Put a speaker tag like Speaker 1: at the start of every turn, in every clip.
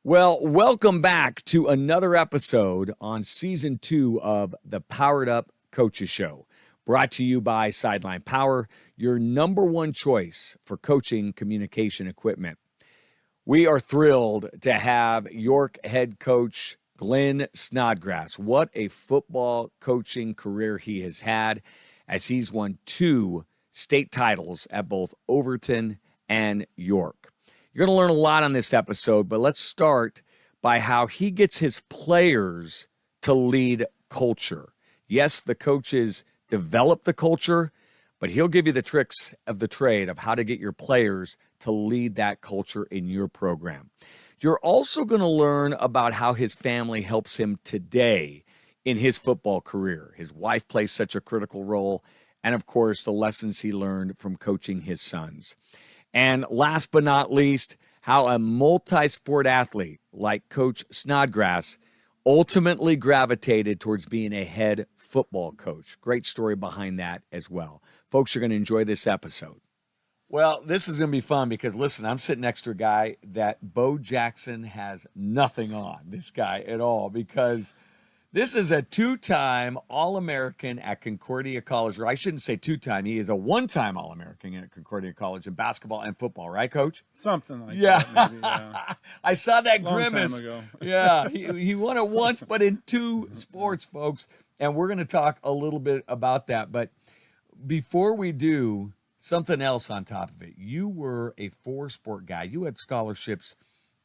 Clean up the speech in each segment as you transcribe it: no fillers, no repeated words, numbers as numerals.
Speaker 1: Well, welcome back to another episode on season 2 of the Powered Up Coaches Show, brought to you by Sideline Power, your number one choice for coaching communication equipment. We are thrilled to have York head coach Glen Snodgrass. What a football coaching career he has had, as he's won 2 state titles at both Overton and York. You're going to learn a lot on this episode, but let's start by how he gets his players to lead culture. Yes, the coaches develop the culture, but he'll give you the tricks of the trade of how to get your players to lead that culture in your program. You're also going to learn about how his family helps him today in his football career. His wife plays such a critical role, and of course, the lessons he learned from coaching his sons. And last but not least, how a multi-sport athlete like Coach Snodgrass ultimately gravitated towards being a head football coach. Great story behind that as well. Folks, you're going to enjoy this episode. Well, this is going to be fun because, listen, I'm sitting next to a guy that Bo Jackson has nothing on, this guy at all, because this is a 2-time All-American at Concordia College. Or I shouldn't say 2-time. He is a 1-time All-American at Concordia College in basketball and football, right, Coach?
Speaker 2: Something like that, maybe, yeah.
Speaker 1: I saw that
Speaker 2: Long
Speaker 1: grimace.
Speaker 2: time ago.
Speaker 1: Yeah, he won it once, but in 2 sports, folks. And we're going to talk a little bit about that. But before we do, something else on top of it. You were a 4-sport guy. You had scholarships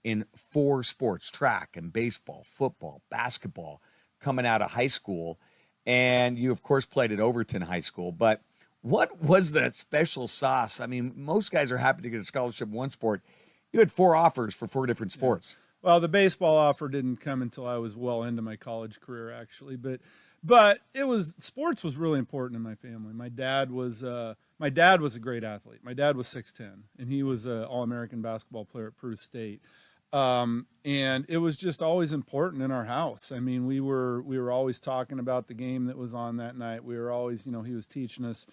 Speaker 1: in 4 sports, track and baseball, football, basketball, coming out of high school, and you, of course, played at Overton High School. But what was that special sauce? I mean, most guys are happy to get a scholarship in 1 sport. You had 4 offers for 4 different sports.
Speaker 2: Yeah. Well, the baseball offer didn't come until I was well into my college career, actually. But it was sports was really important in my family. My dad was a great athlete. My dad was 6'10", and he was an All-American basketball player at Peru State. And it was just always important in our house. I mean, we were always talking about the game that was on that night. We were always, he was teaching us,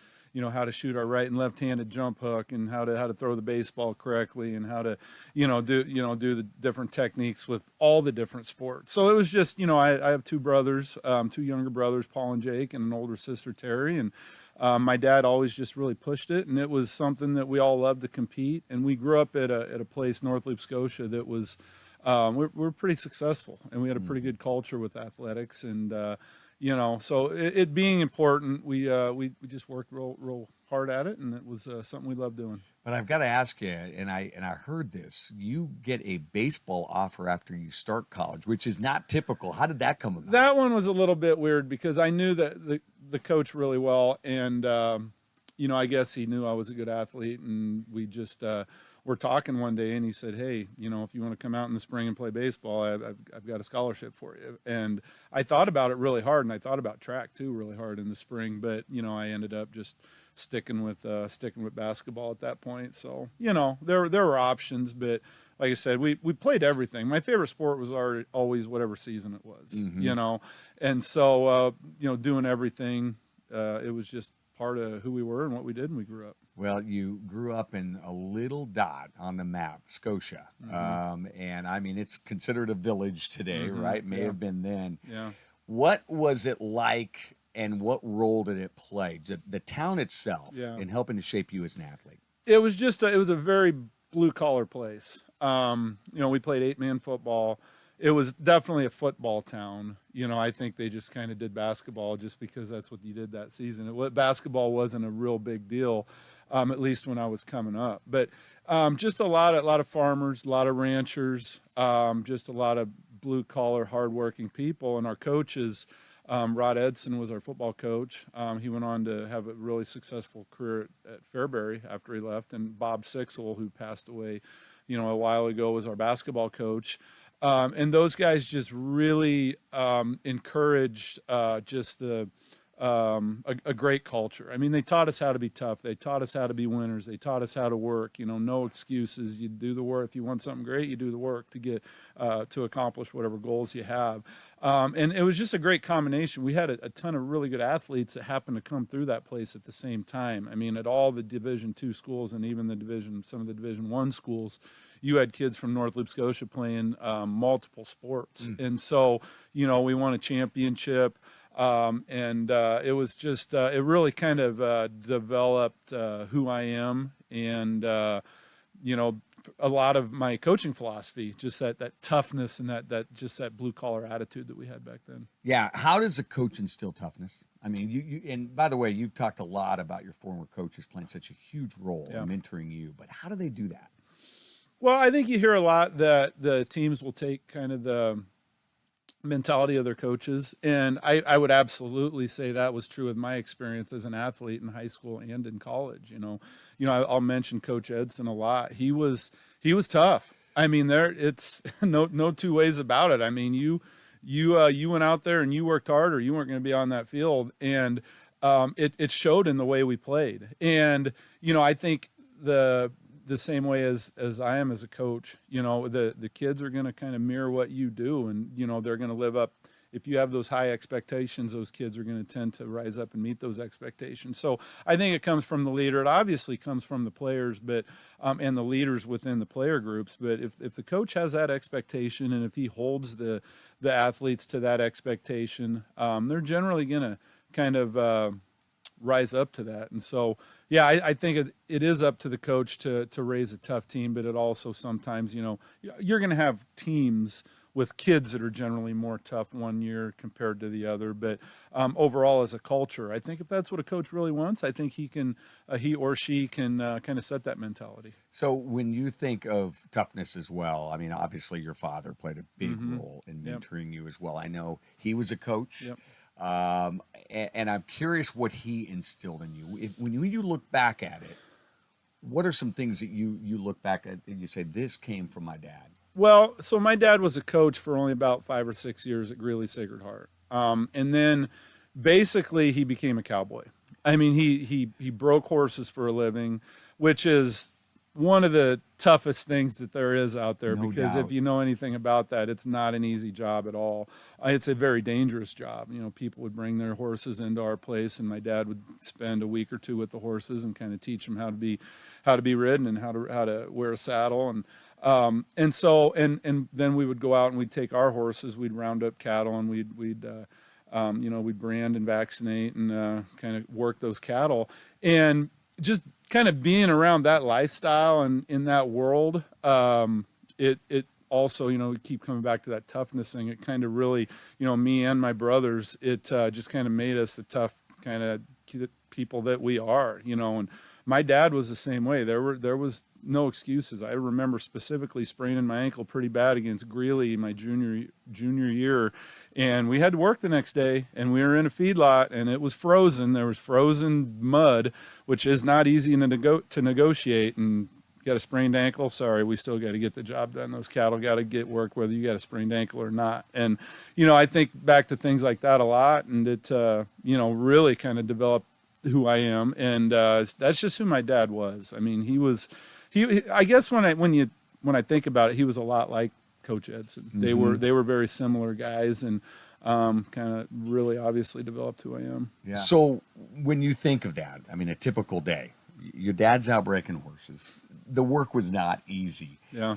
Speaker 2: how to shoot our right and left-handed jump hook and how to throw the baseball correctly and how to, do the different techniques with all the different sports. So it was just, I have 2 brothers, 2 younger brothers, Paul and Jake, and an older sister, Terry. And my dad always just really pushed it, and it was something that we all loved to compete. And we grew up at a place, North Loop, Scotia, that was we're pretty successful, and we had a pretty good culture with athletics. And so it being important, we just worked real hard at it, and it was something we loved doing.
Speaker 1: But I've got to ask you, and I heard this, you get a baseball offer after you start college, which is not typical. How did that come about?
Speaker 2: That one was a little bit weird because I knew that the coach really well, and I guess he knew I was a good athlete, and we just were talking one day, and he said, "Hey, if you want to come out in the spring and play baseball, I've got a scholarship for you." And I thought about it really hard, and I thought about track too really hard in the spring, but I ended up just sticking with basketball at that point. So there were options, but like I said, we played everything. My favorite sport was always whatever season it was, and so doing everything, it was just part of who we were and what we did, and we grew up.
Speaker 1: Well, you grew up in a little dot on the map, Scotia. And I mean, it's considered a village today, right? May have been then.
Speaker 2: Yeah.
Speaker 1: What was it like, and what role did it play, the town itself, in helping to shape you as an athlete?
Speaker 2: It was just it was a very blue-collar place. We played 8-man football. It was definitely a football town. I think they just kind of did basketball just because that's what you did that season. Basketball wasn't a real big deal, at least when I was coming up. But just a lot of farmers, a lot of ranchers, just a lot of blue-collar, hardworking people. And our coaches, Rod Edson was our football coach. He went on to have a really successful career at Fairbury after he left. And Bob Sixel, who passed away, a while ago, was our basketball coach. And those guys just really encouraged just the a great culture. I mean, they taught us how to be tough. They taught us how to be winners. They taught us how to work. No excuses. You do the work. If you want something great, you do the work to get to accomplish whatever goals you have. And it was just a great combination. We had a ton of really good athletes that happened to come through that place at the same time. I mean, at all the Division II schools and even some of the Division I schools, you had kids from North Loop Scotia playing multiple sports. And so, we won a championship. And it was just, it really kind of developed who I am and, a lot of my coaching philosophy, just that toughness and that blue collar attitude that we had back then.
Speaker 1: Yeah. How does a coach instill toughness? I mean, and by the way, you've talked a lot about your former coaches playing such a huge role in mentoring you, but how do they do that?
Speaker 2: Well, I think you hear a lot that the teams will take kind of the mentality of their coaches, and I would absolutely say that was true with my experience as an athlete in high school and in college. I'll mention Coach Edson a lot. He was tough. I mean, it's no two ways about it. I mean, you went out there and you worked hard, or you weren't going to be on that field, and it showed in the way we played. And I think the same way as I am as a coach, the kids are going to kind of mirror what you do, and they're going to live up. If you have those high expectations, those kids are going to tend to rise up and meet those expectations. So I think it comes from the leader. It obviously comes from the players, but and the leaders within the player groups. But if the coach has that expectation, and if he holds the athletes to that expectation, they're generally going to kind of rise up to that. And so, yeah, I think it is up to the coach to raise a tough team, but it also sometimes, you're going to have teams with kids that are generally more tough one year compared to the other. But overall, as a culture, I think if that's what a coach really wants, I think he or she can kind of set that mentality.
Speaker 1: So when you think of toughness as well, I mean, obviously your father played a big role in mentoring you as well. I know he was a coach.
Speaker 2: Yep.
Speaker 1: And I'm curious what he instilled in you. When you look back at it, what are some things that you look back at and you say, this came from my dad?
Speaker 2: Well, so my dad was a coach for only about 5 or 6 years at Greeley Sacred Heart. And then basically he became a cowboy. I mean, he broke horses for a living, which is one of the toughest things that there is out there,
Speaker 1: No
Speaker 2: because
Speaker 1: doubt.
Speaker 2: if you know anything about that, it's not an easy job at all. It's a very dangerous job. People would bring their horses into our place, and my dad would spend a week or two with the horses and kind of teach them how to be ridden and how to wear a saddle. And so then we would go out and we'd take our horses, we'd round up cattle, and we'd brand and vaccinate and kind of work those cattle. And just kind of being around that lifestyle and in that world, it also, we keep coming back to that toughness thing. It kind of really, me and my brothers, it just kind of made us the tough kind of people that we are, and my dad was the same way. There was no excuses. I remember specifically spraining my ankle pretty bad against Greeley my junior year, and we had to work the next day, and we were in a feedlot, and it was frozen. There was frozen mud, which is not easy to negotiate. And got a sprained ankle, sorry, we still got to get the job done. Those cattle got to get work whether you got a sprained ankle or not. And I think back to things like that a lot, and it really kind of developed who I am. And that's just who my dad was. I mean, I guess when I think about it, he was a lot like Coach Edson. They were very similar guys, and kind of really obviously developed who I am.
Speaker 1: Yeah. So when you think of that, I mean, a typical day, your dad's out breaking horses. The work was not easy.
Speaker 2: Yeah.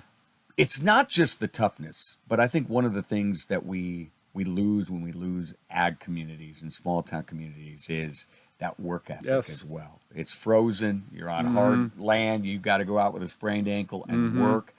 Speaker 1: It's not just the toughness, but I think one of the things that we lose when we lose ag communities and small town communities is that work ethic as well. It's frozen. You're on hard land. You've got to go out with a sprained ankle and work.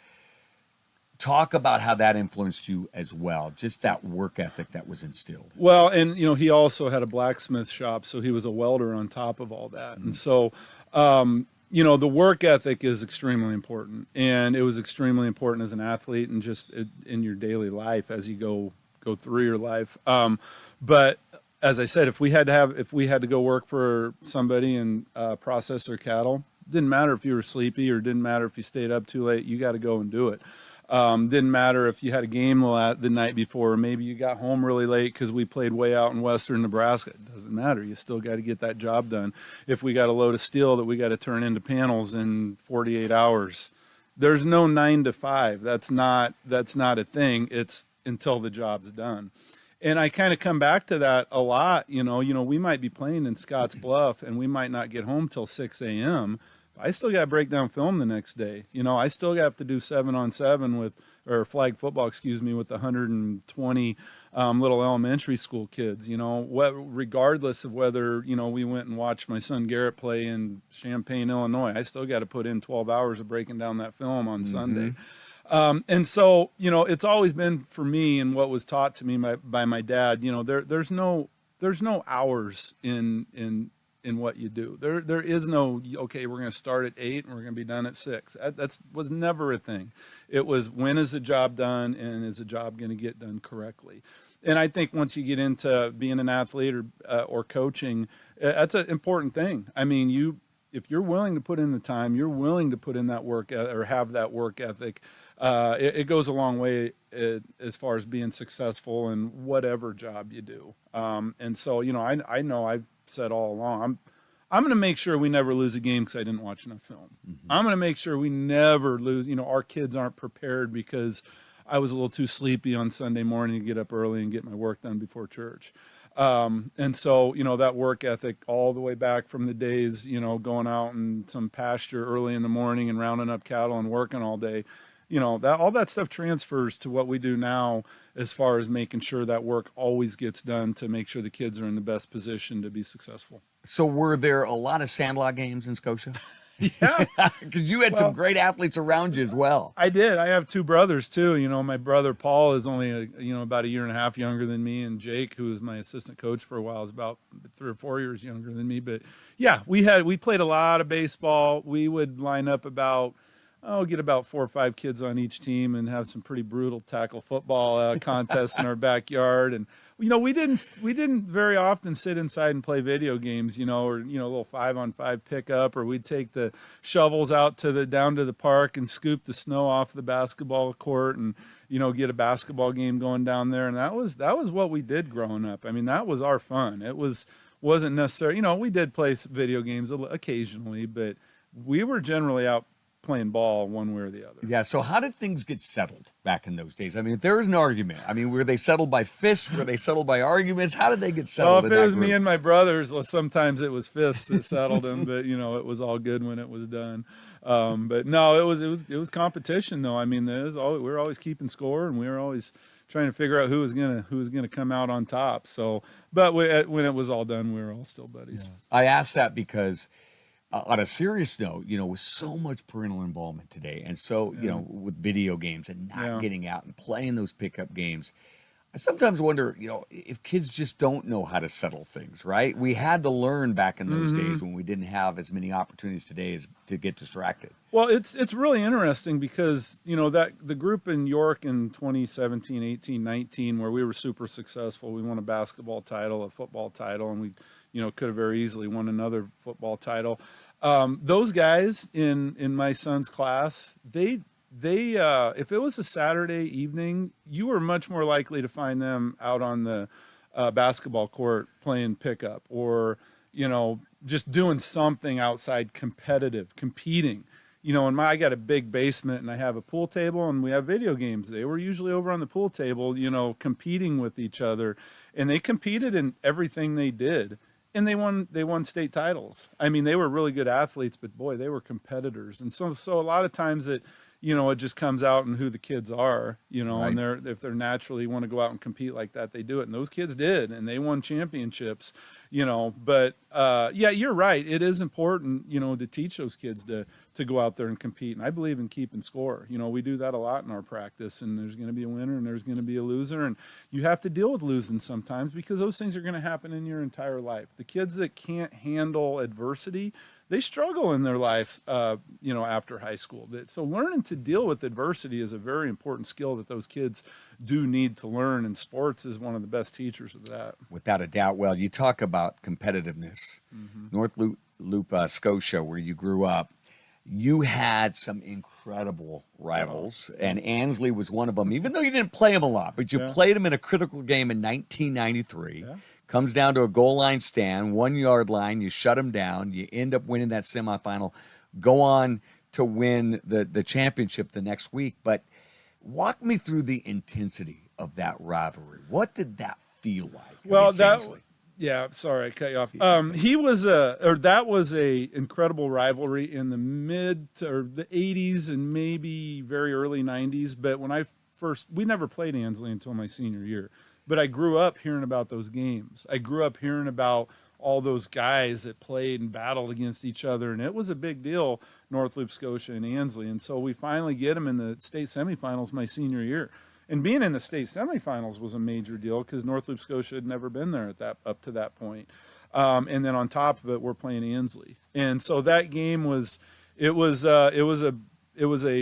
Speaker 1: Talk about how that influenced you as well, just that work ethic that was instilled.
Speaker 2: Well, and, he also had a blacksmith shop, so he was a welder on top of all that. And so, the work ethic is extremely important, and it was extremely important as an athlete and just in your daily life as you go through your life. But as I said, if we had to go work for somebody and process their cattle, didn't matter if you were sleepy or didn't matter if you stayed up too late, you got to go and do it. Didn't matter if you had a game the night before, or maybe you got home really late because we played way out in western Nebraska. It doesn't matter. You still got to get that job done. If we got a load of steel that we got to turn into panels in 48 hours, there's no 9 to 5. That's not a thing. It's until the job's done. And I kind of come back to that a lot. We might be playing in Scotts Bluff and we might not get home till 6 a.m. I still got to break down film the next day. I still have to do 7-on-7 or flag football, with 120 little elementary school kids. Regardless of whether we went and watched my son Garrett play in Champaign, Illinois, I still got to put in 12 hours of breaking down that film on Sunday. And so it's always been for me, and what was taught to me by my dad. There's no hours in what you do. There is no, okay, we're going to start at 8 and we're going to be done at 6. That was never a thing. It was, when is the job done, and is the job going to get done correctly? And I think once you get into being an athlete or coaching, that's an important thing. I mean, if you're willing to put in the time, you're willing to put in that work or have that work ethic, it goes a long way as far as being successful in whatever job you do. And so, I know I've said all along, I'm going to make sure we never lose a game because I didn't watch enough film. I'm going to make sure we never lose. Our kids aren't prepared because I was a little too sleepy on Sunday morning to get up early and get my work done before church. And so, that work ethic all the way back from the days, going out in some pasture early in the morning and rounding up cattle and working all day, all that stuff transfers to what we do now as far as making sure that work always gets done to make sure the kids are in the best position to be successful.
Speaker 1: So were there a lot of Sandlot games in Scotia?
Speaker 2: Yeah.
Speaker 1: Because you had some great athletes around you as well.
Speaker 2: I did. I have 2 brothers too. My brother Paul is only about a year and a half younger than me, and Jake, who was my assistant coach for a while, is about 3 or 4 years younger than me. But yeah, we played a lot of baseball. We would line up get about 4 or 5 kids on each team and have some pretty brutal tackle football contests in our backyard. And we didn't very often sit inside and play video games, or a little 5-on-5 pickup, or we'd take the shovels out down to the park and scoop the snow off the basketball court and get a basketball game going down there. And that was what we did growing up. I mean, that was our fun. It wasn't necessary. We did play video games occasionally, but we were generally out playing ball one way or the other.
Speaker 1: Yeah, so how did things get settled back in those days? I mean, if there was an argument, were they settled by fists? Were they settled by arguments? How did they get settled?
Speaker 2: Well, if it was me and my brothers, sometimes it was fists that settled them, but it was all good when it was done. But no, it was competition though. I mean, we were always keeping score, and we were always trying to figure out who was gonna come out on top. So, but when it was all done, we were all still buddies.
Speaker 1: Yeah. I asked that because, on a serious note, with so much parental involvement today, and so, with video games and not getting out and playing those pickup games, I sometimes wonder, if kids just don't know how to settle things, right? We had to learn back in those days when we didn't have as many opportunities today as to get distracted.
Speaker 2: Well, it's really interesting because, that the group in York in 2017, 18, 19, where we were super successful, we won a basketball title, a football title, and we could have very easily won another football title. Those guys in my son's class, they if it was a Saturday evening, you were much more likely to find them out on the basketball court playing pickup, or just doing something outside competing. And I got a big basement and I have a pool table and we have video games. They were usually over on the pool table, competing with each other, and they competed in everything they did. And they won state titles. I mean, they were really good athletes, but boy, they were competitors. And so a lot of times it just comes out in who the kids are,
Speaker 1: right.
Speaker 2: And if they're naturally want to go out and compete like that, they do it. And those kids did, and they won championships, but yeah, you're right. It is important, to teach those kids to go out there and compete. And I believe in keeping score. We do that a lot in our practice, and there's going to be a winner and there's going to be a loser. And you have to deal with losing sometimes because those things are going to happen in your entire life. The kids that can't handle adversity, they struggle in their lives, after high school. So learning to deal with adversity is a very important skill that those kids do need to learn, and sports is one of the best teachers of that.
Speaker 1: Without a doubt. Well, you talk about competitiveness. North Loop, Scotia, where you grew up, you had some incredible rivals, and Ansley was one of them, even though you didn't play him a lot, but you played him in a critical game in 1993.
Speaker 2: Yeah.
Speaker 1: Comes down to a goal line stand, 1 yard line, you shut him down, you end up winning that semifinal, go on to win the championship the next week. But walk me through the intensity of that rivalry. What did that feel like?
Speaker 2: Well,
Speaker 1: against Ansley?
Speaker 2: Yeah, sorry, I cut you off. That was a incredible rivalry in the the 80s and maybe very early 90s. But when we never played Ansley until my senior year. But I grew up hearing about those games. I grew up hearing about all those guys that played and battled against each other, and it was a big deal, North Loop, Scotia, and Ansley. And so we finally get them in the state semifinals my senior year. And being in the state semifinals was a major deal because North Loop, Scotia had never been there up to that point. And then on top of it, we're playing Ansley. And so that game was a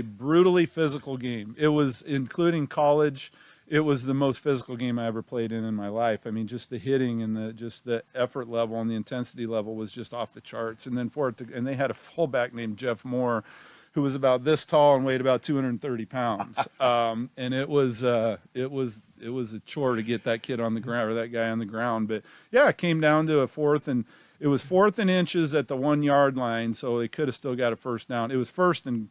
Speaker 2: brutally physical game. It was, including college, it was the most physical game I ever played in my life. I mean, just the hitting and the effort level and the intensity level was just off the charts. And then and they had a fullback named Jeff Moore, who was about this tall and weighed about 230 pounds. And it was a chore to get that kid on the ground, or that guy on the ground. But yeah, it came down to it was 4th and inches at the 1 yard line. So they could have still got a first down. It was first and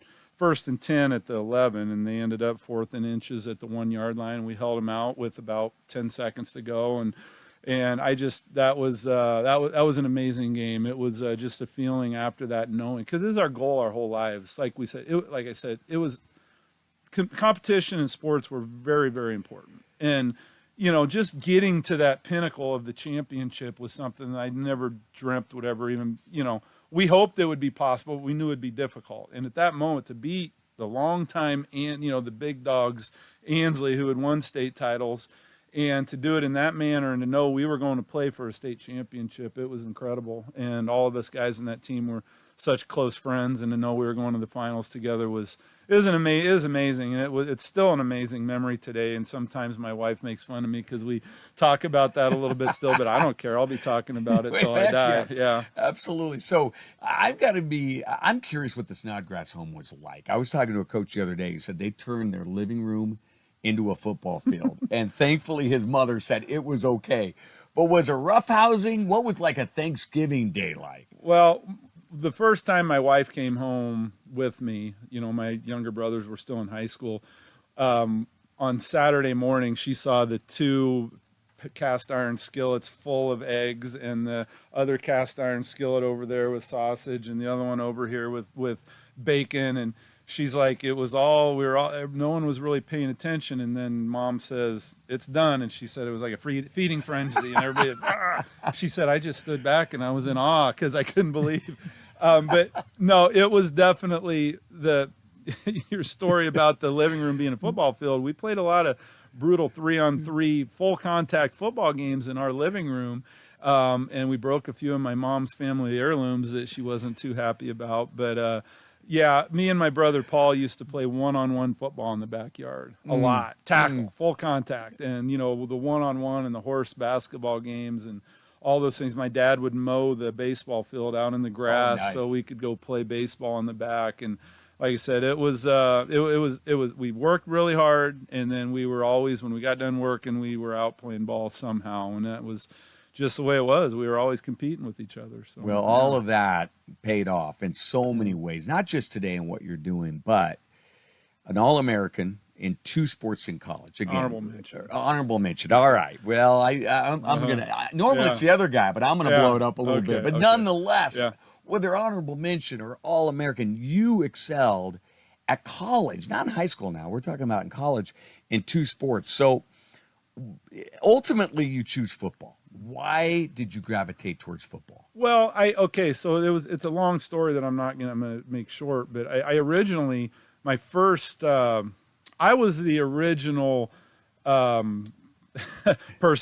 Speaker 2: 10 at the 11, and they ended up 4th and inches at the 1 yard line. We held them out with about 10 seconds to go. And that was an amazing game. It was just a feeling after that, knowing, because this is our goal our whole lives. Like I said, it was competition and sports were very, very important. And, just getting to that pinnacle of the championship was something that I never dreamt would ever even, we hoped it would be possible, but we knew it would be difficult. And at that moment, to beat the longtime and, the big dogs, Ansley, who had won state titles, and to do it in that manner and to know we were going to play for a state championship, it was incredible. And all of us guys in that team were such close friends, and to know we were going to the finals together was amazing. And it's still an amazing memory today. And sometimes my wife makes fun of me because we talk about that a little bit still, but I don't care. I'll be talking about it till I die.
Speaker 1: Yes,
Speaker 2: yeah,
Speaker 1: absolutely. So I'm curious what the Snodgrass home was like. I was talking to a coach the other day who said they turned their living room into a football field. And thankfully his mother said it was okay. But was it roughhousing? What was like a Thanksgiving day like?
Speaker 2: Well, the first time my wife came home with me, my younger brothers were still in high school. On Saturday morning, she saw the 2 cast iron skillets full of eggs, and the other cast iron skillet over there with sausage, and the other one over here with bacon. And she's like, no one was really paying attention. And then Mom says, it's done. And she said it was like a feeding frenzy, and everybody, she said, I just stood back and I was in awe because I couldn't believe. But no, it was definitely your story about the living room being a football field. We played a lot of brutal 3-on-3 full contact football games in our living room. And we broke a few of my mom's family heirlooms that she wasn't too happy about. But, yeah, me and my brother Paul used to play one-on-one football in the backyard a lot. Tackle, full contact. And, the one-on-one and the horse basketball games and all those things. My dad would mow the baseball field out in the grass so we could go play baseball in the back. And like I said, it was we worked really hard, and then we were always, when we got done working, we were out playing ball somehow. And that was just the way it was. We were always competing with each other. So,
Speaker 1: well, all of that paid off in so many ways, not just today in what you're doing, but an All-American in 2 sports in college. Again, honorable mention. All right. Well, I'm gonna. Normally it's the other guy, but I'm gonna blow it up a little bit. But nonetheless, whether honorable mention or All-American, you excelled at college, not in high school. Now we're talking about in college in 2 sports. So ultimately, you choose football. Why did you gravitate towards football?
Speaker 2: Well, so it's a long story that I'm going to make short, but I originally, my first, I was the original person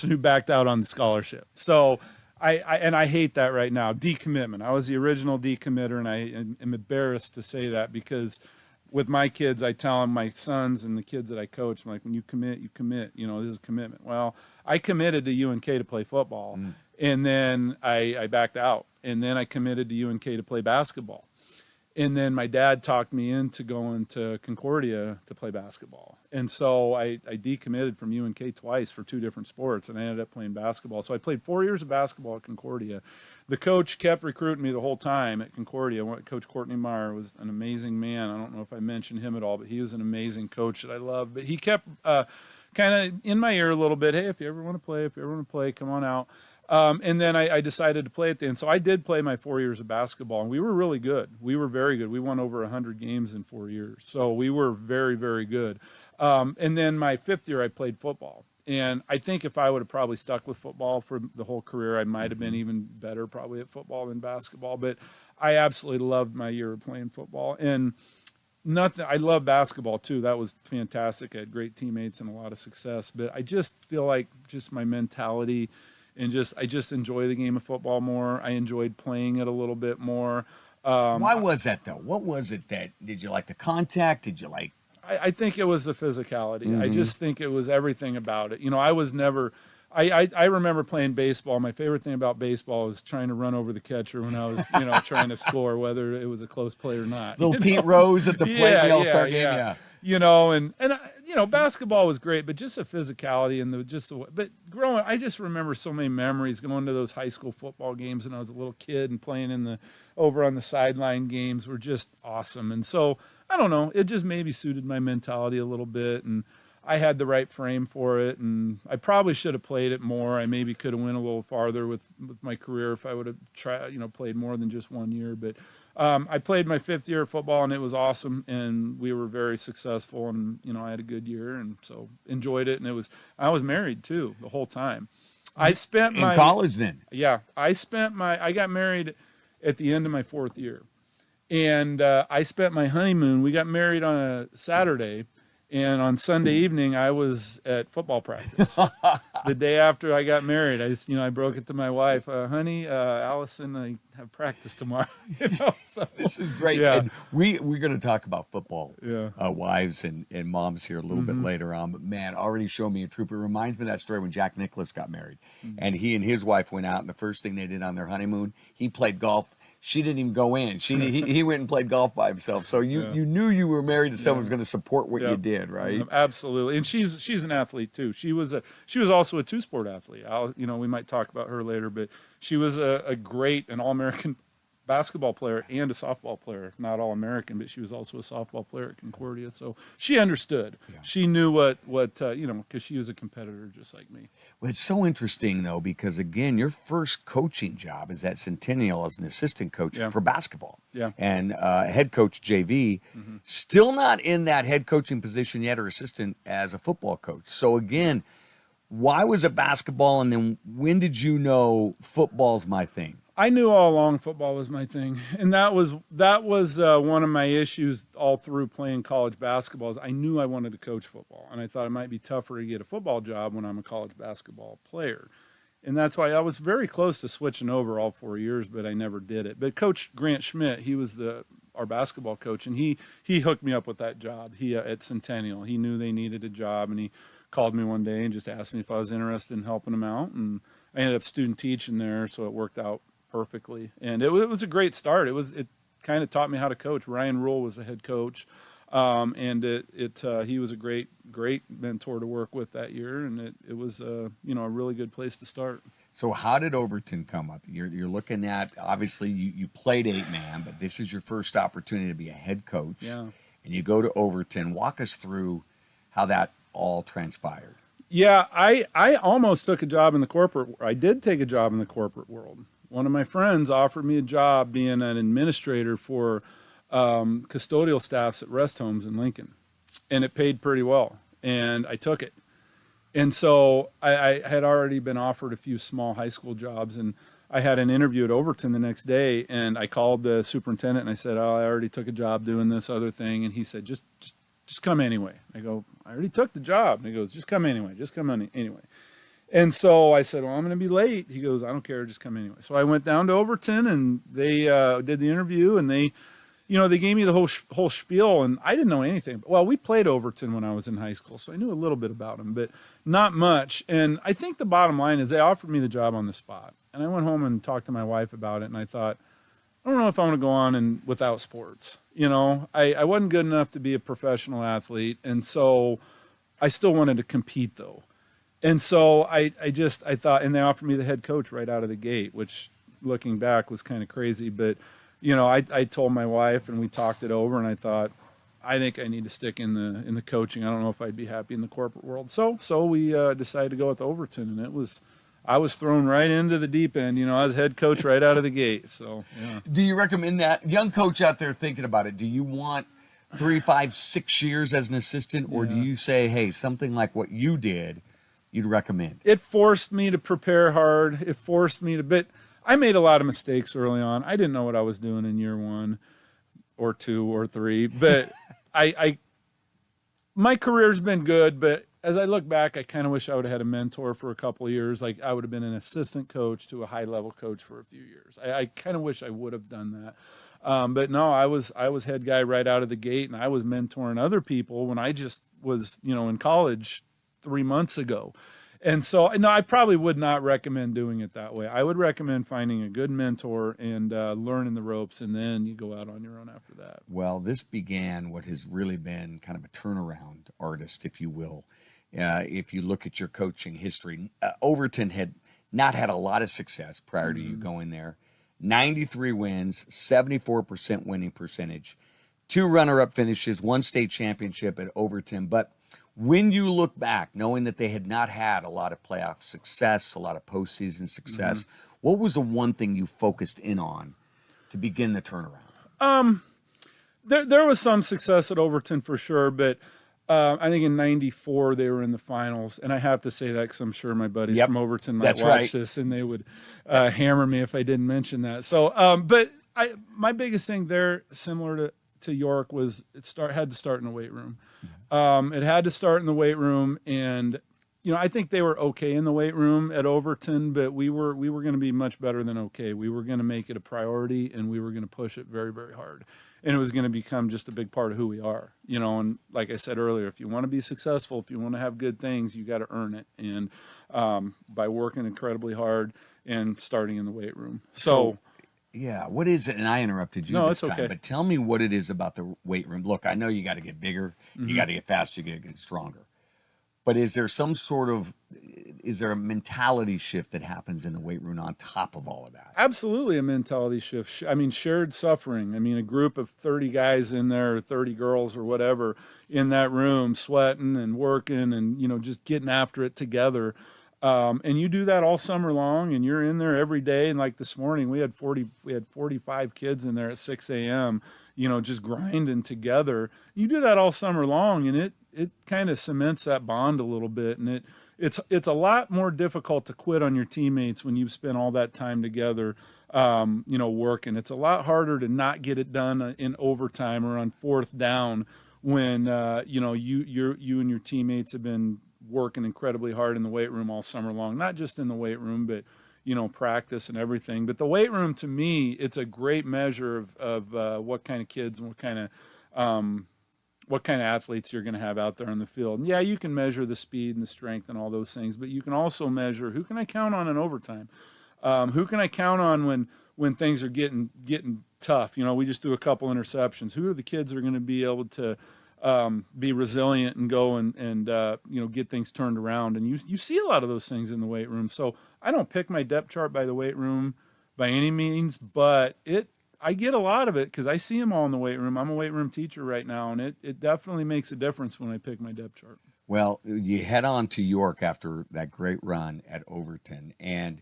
Speaker 2: who backed out on the scholarship. So I hate that right now. Decommitment. I was the original decommitter, and I am embarrassed to say that because with my kids, I tell them, my sons and the kids that I coach, I'm like, when you commit, you commit. This is commitment. Well, I committed to UNK to play football, and then I backed out, and then I committed to UNK to play basketball. And then my dad talked me into going to Concordia to play basketball. And so I decommitted from UNK twice for 2 different sports, and I ended up playing basketball. So I played 4 years of basketball at Concordia. The coach kept recruiting me the whole time at Concordia. Coach Courtney Meyer was an amazing man. I don't know if I mentioned him at all, but he was an amazing coach that I loved. But he kept kind of in my ear a little bit, hey, if you ever want to play, come on out. And then I decided to play at the end. So I did play my 4 years of basketball, and we were really good. We were very good. We won over 100 games in 4 years. So we were very, very good. And then my 5th year, I played football. And I think if I would have probably stuck with football for the whole career, I might have been even better probably at football than basketball. But I absolutely loved my year of playing football. And I love basketball too. That was fantastic. I had great teammates and a lot of success. But I just feel like just my mentality – and I just enjoy the game of football more. I enjoyed playing it a little bit more.
Speaker 1: Why was that, though? What was it did you like the contact? Did you like?
Speaker 2: I think it was the physicality. I just think it was everything about it. I was never. I remember playing baseball. My favorite thing about baseball was trying to run over the catcher when I was, trying to score, whether it was a close play or not.
Speaker 1: Little Pete Rose at the plate in the All-Star game. Yeah.
Speaker 2: Basketball was great, but just the physicality and but growing, I just remember so many memories going to those high school football games when I was a little kid and playing over on the sideline games were just awesome. And so, I don't know, it just maybe suited my mentality a little bit, and I had the right frame for it, and I probably should have played it more. I maybe could have went a little farther with my career if I would have played more than just 1 year, but I played my 5th year of football, and it was awesome, and we were very successful, and I had a good year, and so enjoyed it. And I was married too the whole time. I spent
Speaker 1: in college then.
Speaker 2: Yeah, I got married at the end of my 4th year, and I spent my honeymoon. We got married on a Saturday, and on Sunday evening I was at football practice. The day after I got married, I broke it to my wife, honey, Allison, I have practice tomorrow. So
Speaker 1: this is great.
Speaker 2: Yeah.
Speaker 1: And we're going to talk about football,
Speaker 2: Yeah.
Speaker 1: Wives and moms here a little bit later on. But man, already showed me a troop. It reminds me of that story when Jack Nicklaus got married, and he and his wife went out, and the first thing they did on their honeymoon, he played golf. She didn't even go in. He went and played golf by himself. So you knew you were married to someone who's going to support what you did, right?
Speaker 2: Absolutely. And she's an athlete too. She was also a 2-sport athlete. We might talk about her later, but she was an All-American basketball player and a softball player. Not All-American, but she was also a softball player at Concordia. So she understood. Yeah. She knew what because she was a competitor just like me.
Speaker 1: Well, it's so interesting, though, because, again, your first coaching job is at Centennial as an assistant coach for basketball.
Speaker 2: Yeah.
Speaker 1: And head coach JV, still not in that head coaching position yet or assistant as a football coach. So, again, why was it basketball, and then when did you know football's my thing?
Speaker 2: I knew all along football was my thing, and that was one of my issues all through playing college basketball. Is I knew I wanted to coach football, and I thought it might be tougher to get a football job when I'm a college basketball player, and that's why I was very close to switching over all 4 years, but I never did it. But Coach Grant Schmidt, he was our basketball coach, and he hooked me up with that job. He at Centennial, he knew they needed a job, and he called me one day and just asked me if I was interested in helping him out, and I ended up student teaching there, so it worked out perfectly, and it was a great start. It kind of taught me how to coach. Ryan Rule was the head coach, and he was a great mentor to work with that year, and it was a really good place to start.
Speaker 1: So how did Overton come up? You're looking at, obviously you played 8-man, but this is your first opportunity to be a head coach.
Speaker 2: Yeah.
Speaker 1: And you go to Overton. Walk us through how that all transpired.
Speaker 2: Yeah, I almost took a job in the corporate. I did take a job in the corporate world. One of my friends offered me a job being an administrator for custodial staffs at rest homes in Lincoln, and it paid pretty well, and I took it. And so I had already been offered a few small high school jobs, and I had an interview at Overton the next day, and I called the superintendent and I said, I already took a job doing this other thing, and he said, just come anyway. I go, I already took the job. And he goes, just come anyway. Just come anyway. And so I said, well, I'm going to be late. He goes, I don't care. Just come anyway. So I went down to Overton, and they did the interview, and they gave me the whole spiel, and I didn't know anything. Well, we played Overton when I was in high school, so I knew a little bit about them, but not much. And I think the bottom line is they offered me the job on the spot. And I went home and talked to my wife about it, and I thought, I don't know if I want to go on and without sports. I wasn't good enough to be a professional athlete, and so I still wanted to compete though. And so I thought, and they offered me the head coach right out of the gate, which looking back was kind of crazy. But, I told my wife and we talked it over, and I thought, I think I need to stick in the coaching. I don't know if I'd be happy in the corporate world. So we decided to go with Overton, and I was thrown right into the deep end. I was head coach right out of the gate. So, yeah.
Speaker 1: Do you recommend that? Young coach out there thinking about it, do you want 3, 5, 6 years as an assistant, or do you say, hey, something like what you did, you'd recommend?
Speaker 2: It forced me to prepare hard. It forced me to, but I made a lot of mistakes early on. I didn't know what I was doing in year 1 or 2 or 3, but my career's been good, but as I look back, I kind of wish I would have had a mentor for a couple of years. Like I would have been an assistant coach to a high level coach for a few years. I kind of wish I would have done that. But no, I was head guy right out of the gate, and I was mentoring other people when I just was, in college 3 months ago. And so, no, I probably would not recommend doing it that way. I would recommend finding a good mentor and learning the ropes, and then you go out on your own after that.
Speaker 1: Well, this began what has really been kind of a turnaround artist, if you will. If you look at your coaching history, Overton had not had a lot of success prior to you going there. 93 wins, 74% winning percentage, 2 runner-up finishes, 1 state championship at Overton. But when you look back, knowing that they had not had a lot of playoff success, a lot of postseason success, what was the one thing you focused in on to begin the turnaround?
Speaker 2: There was some success at Overton for sure, but I think in '94 they were in the finals, and I have to say that because I'm sure my buddies from Overton might watch this, and they would hammer me if I didn't mention that. So, but my biggest thing there, similar to York, was it had to start in the weight room. It had to start in the weight room, and I think they were okay in the weight room at Overton, but we were going to be much better than okay. We were going to make it a priority, and we were going to push it very, very hard. And it was going to become just a big part of who we are, and like I said earlier, if you want to be successful, if you want to have good things, you got to earn it. And by working incredibly hard and starting in the weight room. So
Speaker 1: yeah, what is it? And I interrupted you this time,
Speaker 2: okay.
Speaker 1: But tell me what it is about the weight room. Look, I know you got to get bigger, you got to get faster, you got to get stronger. But is there a mentality shift that happens in the weight room on top of all of that?
Speaker 2: Absolutely a mentality shift. I mean, shared suffering. I mean, a group of 30 guys in there, or 30 girls or whatever in that room, sweating and working and, just getting after it together. And you do that all summer long, and you're in there every day. And like this morning, we had 45 kids in there at 6 a.m., just grinding together. You do that all summer long, and it kind of cements that bond a little bit. And it's a lot more difficult to quit on your teammates when you've spent all that time together, working. It's a lot harder to not get it done in overtime or on 4th down when, you and your teammates have been working incredibly hard in the weight room all summer long, not just in the weight room, but, practice and everything. But the weight room, to me, it's a great measure of what kind of kids and what kind of athletes you're going to have out there on the field. And yeah, you can measure the speed and the strength and all those things, but you can also measure who can I count on in overtime? Who can I count on when things are getting tough? We just do a couple interceptions. Who are the kids that are going to be able to be resilient and go and get things turned around? And you see a lot of those things in the weight room. So I don't pick my depth chart by the weight room by any means, but I get a lot of it because I see them all in the weight room. I'm a weight room teacher right now, and it definitely makes a difference when I pick my depth chart.
Speaker 1: Well, you head on to York after that great run at Overton, and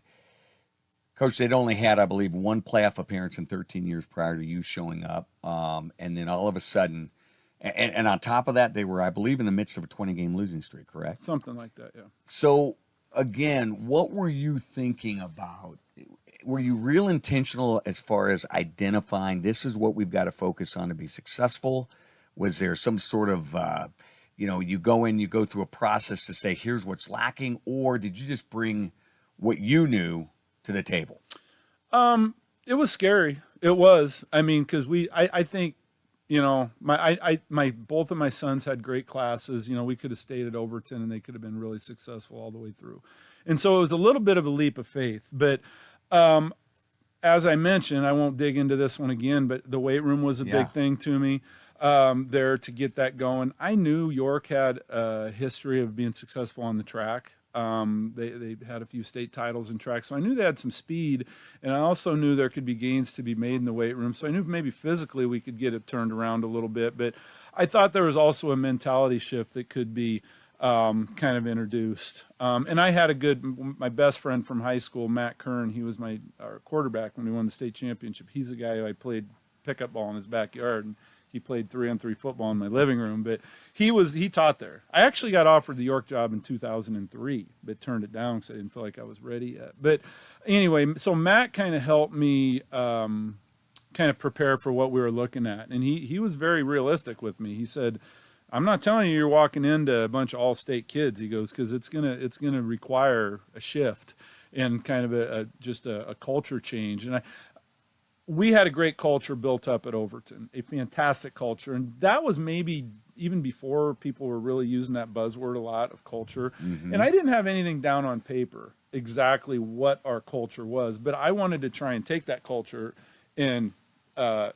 Speaker 1: Coach, they'd only had, I believe, 1 playoff appearance in 13 years prior to you showing up, and then all of a sudden, and on top of that, they were, I believe, in the midst of a 20-game losing streak, correct?
Speaker 2: Something like that, yeah.
Speaker 1: So, again, what were you thinking about? Were you real intentional as far as identifying this is what we've got to focus on to be successful? Was there some sort of, you go in, you go through a process to say, here's what's lacking, or did you just bring what you knew to the table?
Speaker 2: It was scary. It was. I mean, because I think, both of my sons had great classes. We could have stayed at Overton and they could have been really successful all the way through. And so it was a little bit of a leap of faith, but as I mentioned, I won't dig into this one again, but the weight room was a big thing to me there to get that going. I knew York had a history of being successful on the track. They had a few state titles in track, so I knew they had some speed, and I also knew there could be gains to be made in the weight room. So I knew maybe physically we could get it turned around a little bit, but I thought there was also a mentality shift that could be kind of introduced. And I had my best friend from high school, Matt Kern. He was our quarterback when we won the state championship. He's the guy who I played pickup ball in his backyard, and he played 3-on-3 football in my living room, but he taught there. I actually got offered the York job in 2003, but turned it down because I didn't feel like I was ready yet. But anyway, so Matt kind of helped me kind of prepare for what we were looking at. And he was very realistic with me. He said, I'm not telling you you're walking into a bunch of all-state kids. He goes, because it's gonna require a shift and kind of just a culture change. And we had a great culture built up at Overton, a fantastic culture. And that was maybe even before people were really using that buzzword a lot of culture. Mm-hmm. And I didn't have anything down on paper exactly what our culture was, but I wanted to try and take that culture and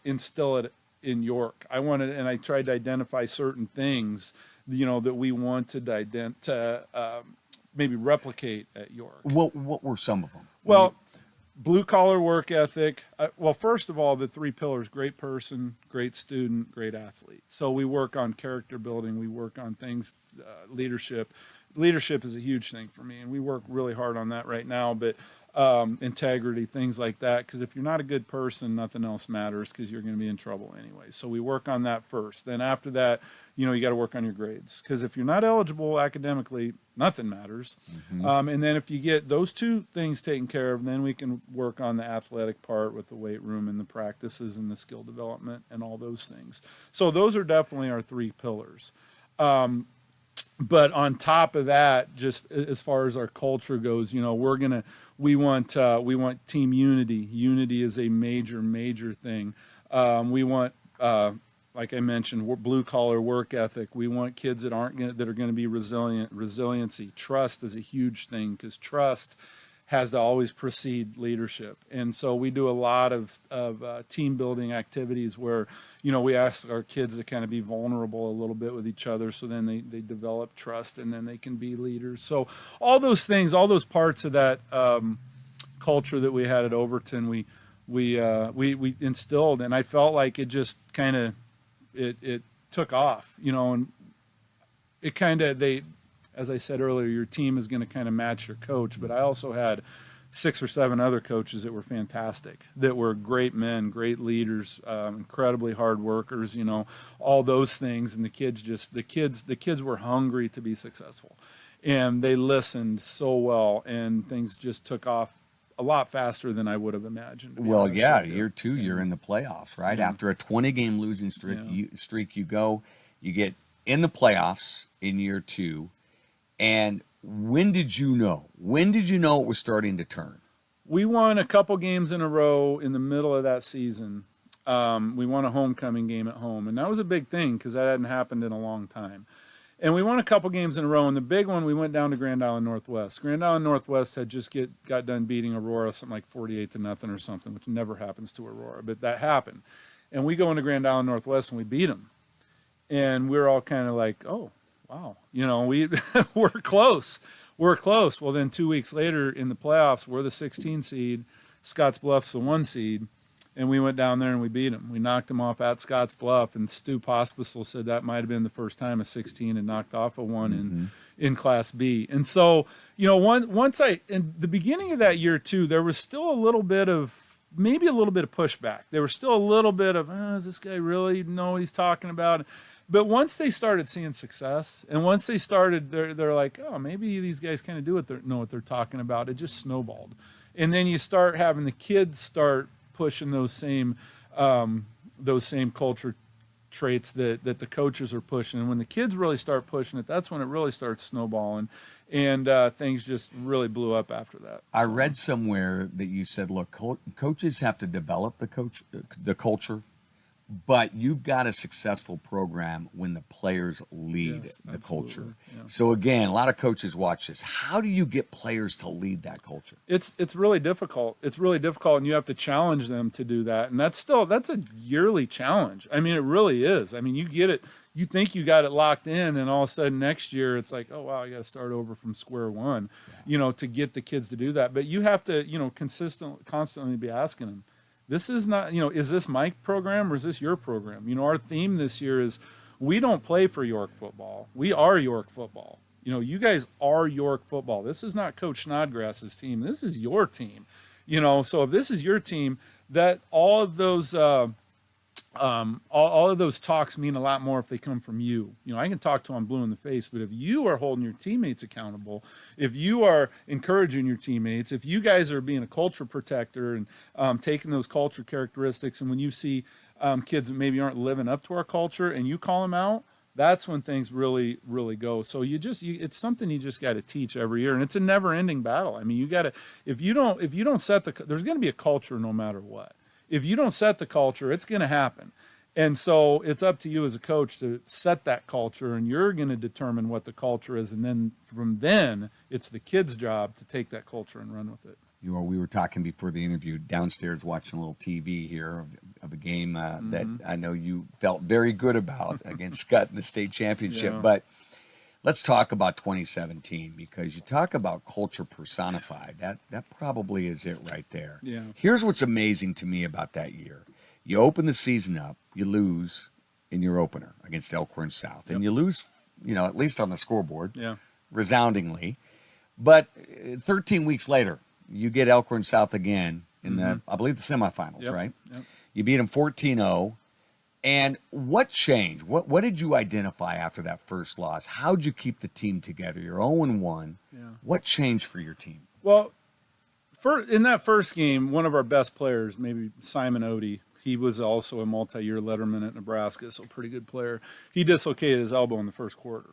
Speaker 2: instill it in York. And I tried to identify certain things, that we wanted to maybe replicate at York.
Speaker 1: What were some of them?
Speaker 2: Well, blue collar work ethic. Well, first of all, the 3 pillars: great person, great student, great athlete. So we work on character building. We work on things, leadership. Leadership is a huge thing for me, and we work really hard on that right now. But integrity, things like that, because if you're not a good person, nothing else matters, because you're going to be in trouble anyway. So we work on that first. Then after that, you got to work on your grades, because if you're not eligible academically, nothing matters. Mm-hmm. And then if you get those 2 things taken care of, then we can work on the athletic part with the weight room and the practices and the skill development and all those things. So those are definitely our 3 pillars. But on top of that, just as far as our culture goes, we want team unity. Unity is a major thing. We want, like I mentioned, blue collar work ethic. We want kids that are going to be resilient. Resiliency, trust is a huge thing, because trust has to always precede leadership. And so we do a lot of team building activities where, we ask our kids to kind of be vulnerable a little bit with each other, so then they develop trust, and then they can be leaders. So all those things, all those parts of that culture that we had at Overton, we instilled, and I felt like it just kind of it took off, and it kind of as I said earlier, your team is going to kind of match your coach. But I also had 6 or 7 other coaches that were fantastic, that were great men, great leaders, incredibly hard workers, all those things. And the kids were hungry to be successful, and they listened so well, and things just took off a lot faster than I would have imagined.
Speaker 1: Well, yeah, year 2, you're in the playoffs, right? Yeah. After a 20-game losing streak, you get in the playoffs in year 2. And when did you know? When did you know it was starting to turn?
Speaker 2: We won a couple games in a row in the middle of that season. We won a homecoming game at home, and that was a big thing, because that hadn't happened in a long time. And we won a couple games in a row, and the big one, we went down to Grand Island Northwest. Grand Island Northwest had just got done beating Aurora, something like 48-0 or something, which never happens to Aurora, but that happened. And we go into Grand Island Northwest, and we beat them. And we're all kind of like, oh, wow, we're close. We're close. Well, then 2 weeks later in the playoffs, we're the 16 seed. Scotts Bluff's the 1 seed. And we went down there and we beat them. We knocked them off at Scotts Bluff. And Stu Pospisil said that might have been the first time a 16 had knocked off a 1 in Class B. And so, once in the beginning of that year too, there was still a little bit of pushback. There was still a little bit of, does this guy really know what he's talking about? But once they started seeing success, and once they started, they're like, oh, maybe these guys kind of know what they're talking about. It just snowballed. And then you start having the kids start pushing those same culture traits that the coaches are pushing. And when the kids really start pushing it, that's when it really starts snowballing. And things just really blew up after that.
Speaker 1: I read somewhere that you said, look, coaches have to develop the culture, But you've got a successful program when the players lead the culture.
Speaker 2: Yeah.
Speaker 1: So again, a lot of coaches watch this. How do you get players to lead that culture?
Speaker 2: It's really difficult. It's really difficult, and you have to challenge them to do that. And that's a yearly challenge. I mean, it really is. I mean, you get it. You think you got it locked in, and all of a sudden next year it's like, oh wow, I got to start over from square one. Yeah. To get the kids to do that. But you have to, constantly be asking them. This is not, is this my program or is this your program? Our theme this year is we don't play for York football. We are York football. You guys are York football. This is not Coach Snodgrass's team. This is your team. So if this is your team, that all of those all of those talks mean a lot more if they come from you. I can talk to them blue in the face, but if you are holding your teammates accountable, if you are encouraging your teammates, if you guys are being a culture protector and taking those culture characteristics, and when you see kids that maybe aren't living up to our culture and you call them out, that's when things really, really go. So it's something you just got to teach every year, and it's a never-ending battle. I mean, you got to, if you don't set there's going to be a culture no matter what. If you don't set the culture, it's going to happen. And so it's up to you as a coach to set that culture, and you're going to determine what the culture is. And then from then, it's the kid's job to take that culture and run with it.
Speaker 1: We were talking before the interview downstairs, watching a little TV here of a game that I know you felt very good about against Scott in the state championship. Yeah. But let's talk about 2017, because you talk about culture personified. That probably is it right there.
Speaker 2: Yeah.
Speaker 1: Here's what's amazing to me about that year. You open the season up, you lose in your opener against Elkhorn South. Yep. And you lose, at least on the scoreboard, resoundingly. But 13 weeks later, you get Elkhorn South again in the, I believe, the semifinals, right? Yep. You beat them 14-0. And what changed? What did you identify after that first loss? How'd you keep the team together? You're 0-1. Yeah. What changed for your team?
Speaker 2: Well, in that first game, one of our best players, maybe Simon Odie, he was also a multi-year letterman at Nebraska, so pretty good player. He dislocated his elbow in the first quarter,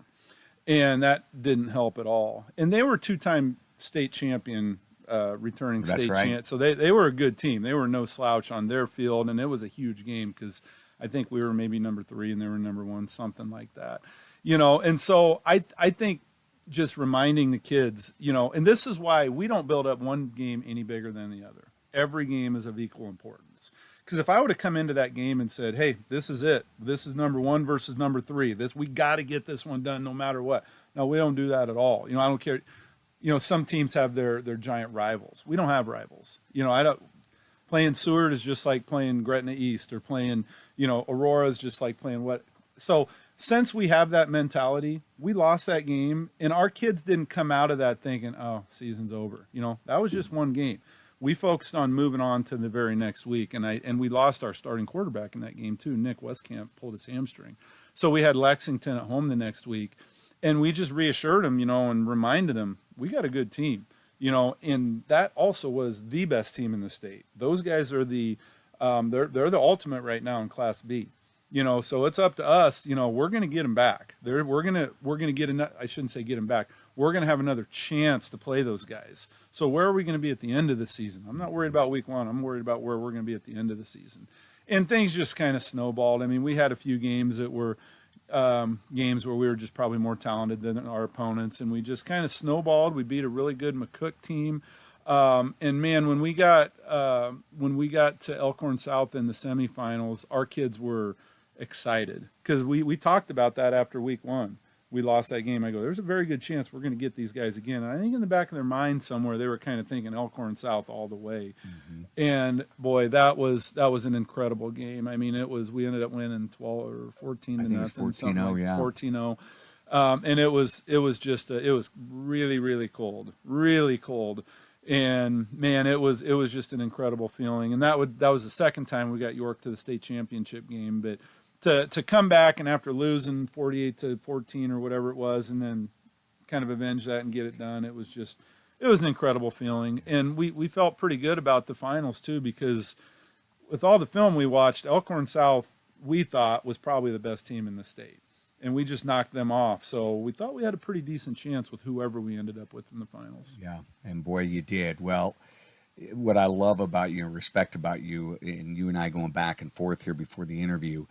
Speaker 2: and that didn't help at all. And they were two-time state champion, returning state champ, so they were a good team. They were no slouch on their field, and it was a huge game because I think we were maybe number 3 and they were number 1, something like that. And so I think just reminding the kids, and this is why we don't build up one game any bigger than the other. Every game is of equal importance. Because if I would have come into that game and said, hey, this is it. This is number 1 versus number 3. We got to get this one done no matter what. No, we don't do that at all. I don't care. Some teams have their giant rivals. We don't have rivals. Playing Seward is just like playing Gretna East, or playing, Aurora is just like playing what. So since we have that mentality, we lost that game, and our kids didn't come out of that thinking, oh, season's over. That was just one game. We focused on moving on to the very next week, and we lost our starting quarterback in that game too. Nick Westcamp pulled his hamstring. So we had Lexington at home the next week, and we just reassured him, and reminded him, we got a good team. And that also was the best team in the state. Those guys are they're the ultimate right now in Class B. So it's up to us. We're going to get them back. We're going to get I shouldn't say get them back. We're going to have another chance to play those guys. So where are we going to be at the end of the season? I'm not worried about week 1. I'm worried about where we're going to be at the end of the season. And things just kind of snowballed. I mean, we had a few games that were games where we were just probably more talented than our opponents, and we just kind of snowballed. We beat a really good McCook team, and man, when we got to Elkhorn South in the semifinals, our kids were excited because we talked about that after week 1. We lost that game. I go, there's a very good chance we're going to get these guys again. And I think in the back of their mind somewhere, they were kind of thinking Elkhorn South all the way. Mm-hmm. And boy, that was an incredible game. I mean, we ended up winning 12 or 14 to nothing.
Speaker 1: 14-0, yeah.
Speaker 2: 14-0. And it was really, really cold, really cold. And man, it was just an incredible feeling. And that was the second time we got York to the state championship game. But to come back, and after losing 48-14 or whatever it was, and then kind of avenge that and get it done, it was an incredible feeling. And we felt pretty good about the finals too, because with all the film we watched, Elkhorn South, we thought, was probably the best team in the state. And we just knocked them off. So we thought we had a pretty decent chance with whoever we ended up with in the finals.
Speaker 1: Yeah, and boy, you did. Well, what I love about you and respect about you, and you and I going back and forth here before the interview,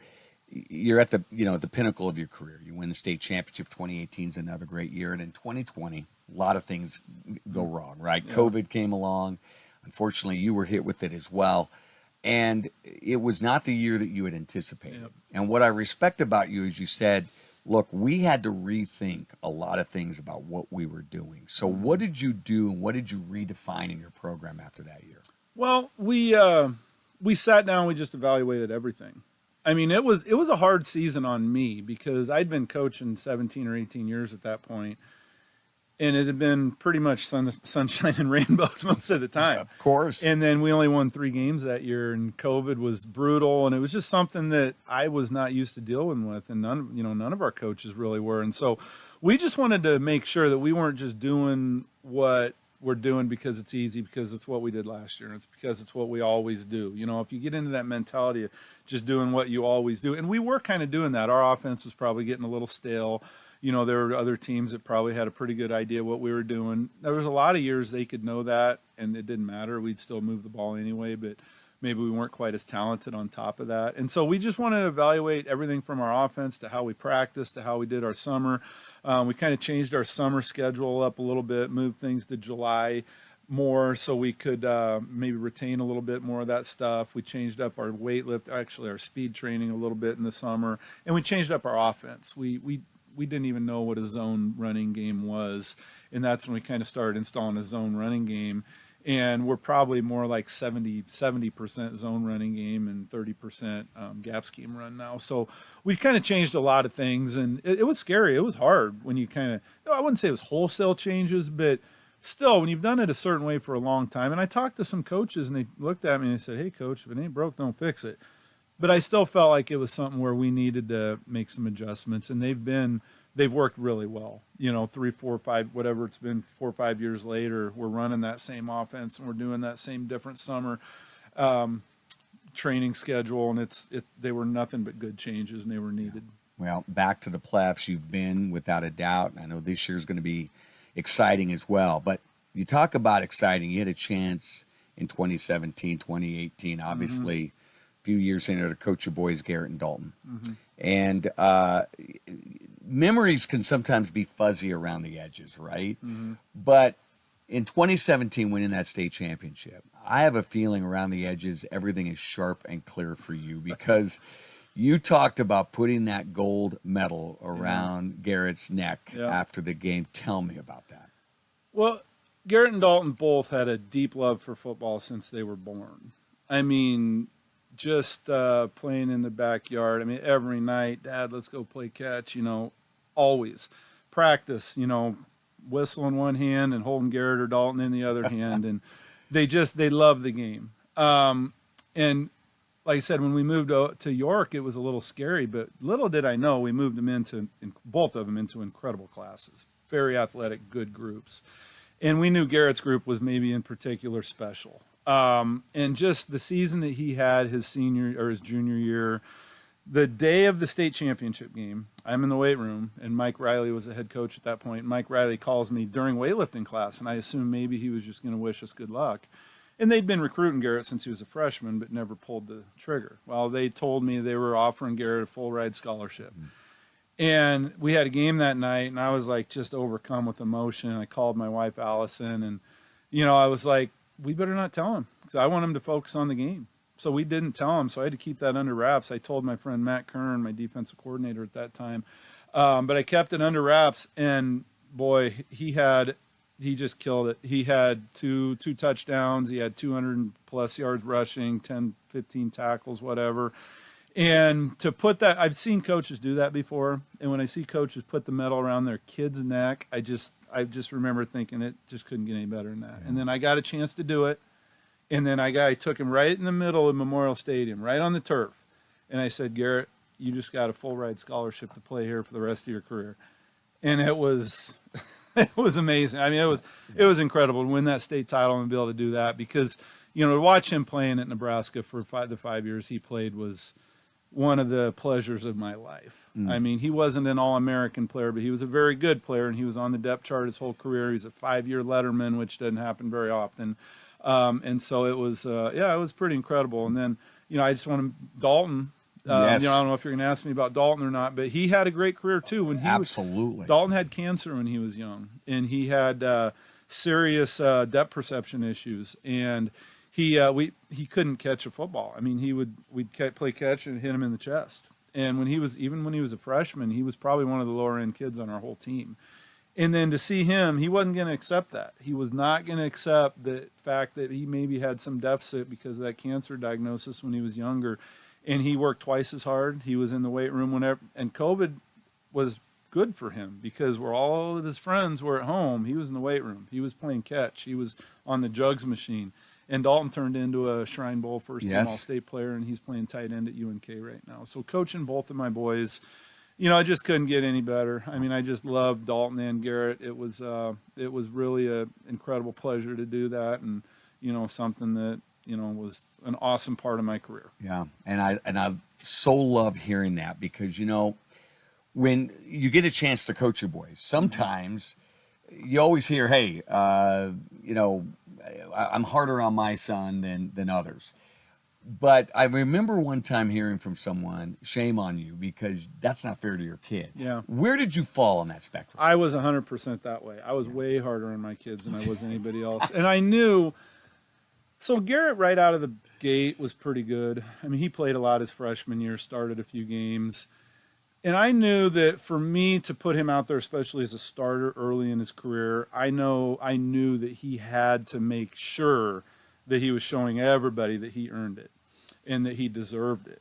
Speaker 1: you're at the pinnacle of your career. You win the state championship. 2018 is another great year, and in 2020, a lot of things go wrong. Right,
Speaker 2: Yeah.
Speaker 1: COVID came along. Unfortunately, you were hit with it as well, and it was not the year that you had anticipated.
Speaker 2: Yep.
Speaker 1: And what I respect about you is you said, look, we had to rethink a lot of things about what we were doing. So what did you do, and what did you redefine in your program after that year?
Speaker 2: Well, we sat down, we just evaluated everything. I mean, it was a hard season on me because I'd been coaching 17 or 18 years at that point, and it had been pretty much sunshine and rainbows most of the time.
Speaker 1: Of course.
Speaker 2: And then we only won 3 games that year, and COVID was brutal, and it was just something that I was not used to dealing with, and none of our coaches really were. And so we just wanted to make sure that we weren't just doing what we're doing because it's easy, because it's what we did last year, and it's because it's what we always do. If you get into that mentality of just doing what you always do, and we were kind of doing that. Our offense was probably getting a little stale. There were other teams that probably had a pretty good idea what we were doing. There was a lot of years they could know that, and it didn't matter. We'd still move the ball anyway, but maybe we weren't quite as talented on top of that. And so we just wanted to evaluate everything from our offense to how we practiced to how we did our summer. We kind of changed our summer schedule up a little bit, moved things to July more so we could maybe retain a little bit more of that stuff. We changed up our our speed training a little bit in the summer, and we changed up our offense. We didn't even know what a zone running game was, and that's when we kind of started installing a zone running game. And we're probably more like 70% zone running game and 30% gap scheme run now. So we've kind of changed a lot of things, and it was scary. It was hard when you I wouldn't say it was wholesale changes, but still, when you've done it a certain way for a long time. And I talked to some coaches, and they looked at me and they said, "Hey, coach, if it ain't broke, don't fix it." But I still felt like it was something where we needed to make some adjustments, and they've worked really well. 3, 4, 5, whatever it's been, 4 or 5 years later, we're running that same offense, and we're doing that same different summer training schedule, and they were nothing but good changes, and they were needed.
Speaker 1: Well, back to the playoffs you've been, without a doubt. I know this year's going to be exciting as well, but you talk about exciting. You had a chance in 2017, 2018, obviously. Few years in to coach your boys, Garrett and Dalton. And memories can sometimes be fuzzy around the edges, right? But in 2017, winning that state championship, I have a feeling around the edges, everything is sharp and clear for you, because you talked about putting that gold medal around Garrett's neck after the game. Tell me about that.
Speaker 2: Well, Garrett and Dalton both had a deep love for football since they were born. I mean, just playing in the backyard. I mean, every night, Dad, let's go play catch, always. Practice, whistle in one hand and holding Garrett or Dalton in the other hand. And they love the game. And like I said, when we moved to York, it was a little scary, but little did I know we moved them both of them into incredible classes, very athletic, good groups. And we knew Garrett's group was maybe in particular special. And just the season that he had his junior year, the day of the state championship game, I'm in the weight room, and Mike Riley was the head coach at that point. Mike Riley calls me during weightlifting class, and I assumed maybe he was just going to wish us good luck. And they'd been recruiting Garrett since he was a freshman, but never pulled the trigger. Well, they told me they were offering Garrett a full ride scholarship. And we had a game that night, and I was like just overcome with emotion. I called my wife, Allison, and, I was like, we better not tell him, because I want him to focus on the game. So we didn't tell him, so I had to keep that under wraps. I told my friend Matt Kern, my defensive coordinator at that time, but I kept it under wraps, and boy, he just killed it. He had two touchdowns. He had 200-plus yards rushing, 10, 15 tackles, whatever. And to put that, I've seen coaches do that before, and when I see coaches put the medal around their kid's neck, I just remember thinking it just couldn't get any better than that. And then I got a chance to do it, and then I took him right in the middle of Memorial Stadium, right on the turf, and I said, Garrett, you just got a full ride scholarship to play here for the rest of your career. And it was it was amazing. I mean, it was incredible to win that state title and be able to do that, because to watch him playing at Nebraska for the 5 years he played was one of the pleasures of my life. I mean, he wasn't an All-American player, but he was a very good player, and he was on the depth chart his whole career. He's a 5-year letterman, which doesn't happen very often. And so it was, it was pretty incredible. And then, I just want to, Dalton,
Speaker 1: Yes.
Speaker 2: I don't know if you're going to ask me about Dalton or not, but he had a great career too.
Speaker 1: Absolutely.
Speaker 2: Dalton had cancer when he was young, and he had serious depth perception issues, and he couldn't catch a football. I mean, we'd play catch and hit him in the chest. And when he was a freshman, he was probably one of the lower end kids on our whole team. And then to see him, he wasn't going to accept that. He was not going to accept the fact that he maybe had some deficit because of that cancer diagnosis when he was younger. And he worked twice as hard. He was in the weight room whenever, and COVID was good for him because where all of his friends were at home, he was in the weight room. He was playing catch. He was on the jugs machine. And Dalton turned into a Shrine Bowl first-team All-State player, and he's playing tight end at UNK right now. So coaching both of my boys, I just couldn't get any better. I mean, I just loved Dalton and Garrett. It was really an incredible pleasure to do that, and something that was an awesome part of my career.
Speaker 1: Yeah, and I so love hearing that because when you get a chance to coach your boys, sometimes you always hear, "Hey, I'm harder on my son than others." But I remember one time hearing from someone, "Shame on you because that's not fair to your kid."
Speaker 2: Yeah.
Speaker 1: Where did you fall on that spectrum?
Speaker 2: I was 100% that way. I was way harder on my kids than I was anybody else, and I knew. So Garrett, right out of the gate, was pretty good. I mean, he played a lot his freshman year, started a few games. And I knew that for me to put him out there, especially as a starter early in his career, I knew that he had to make sure that he was showing everybody that he earned it and that he deserved it.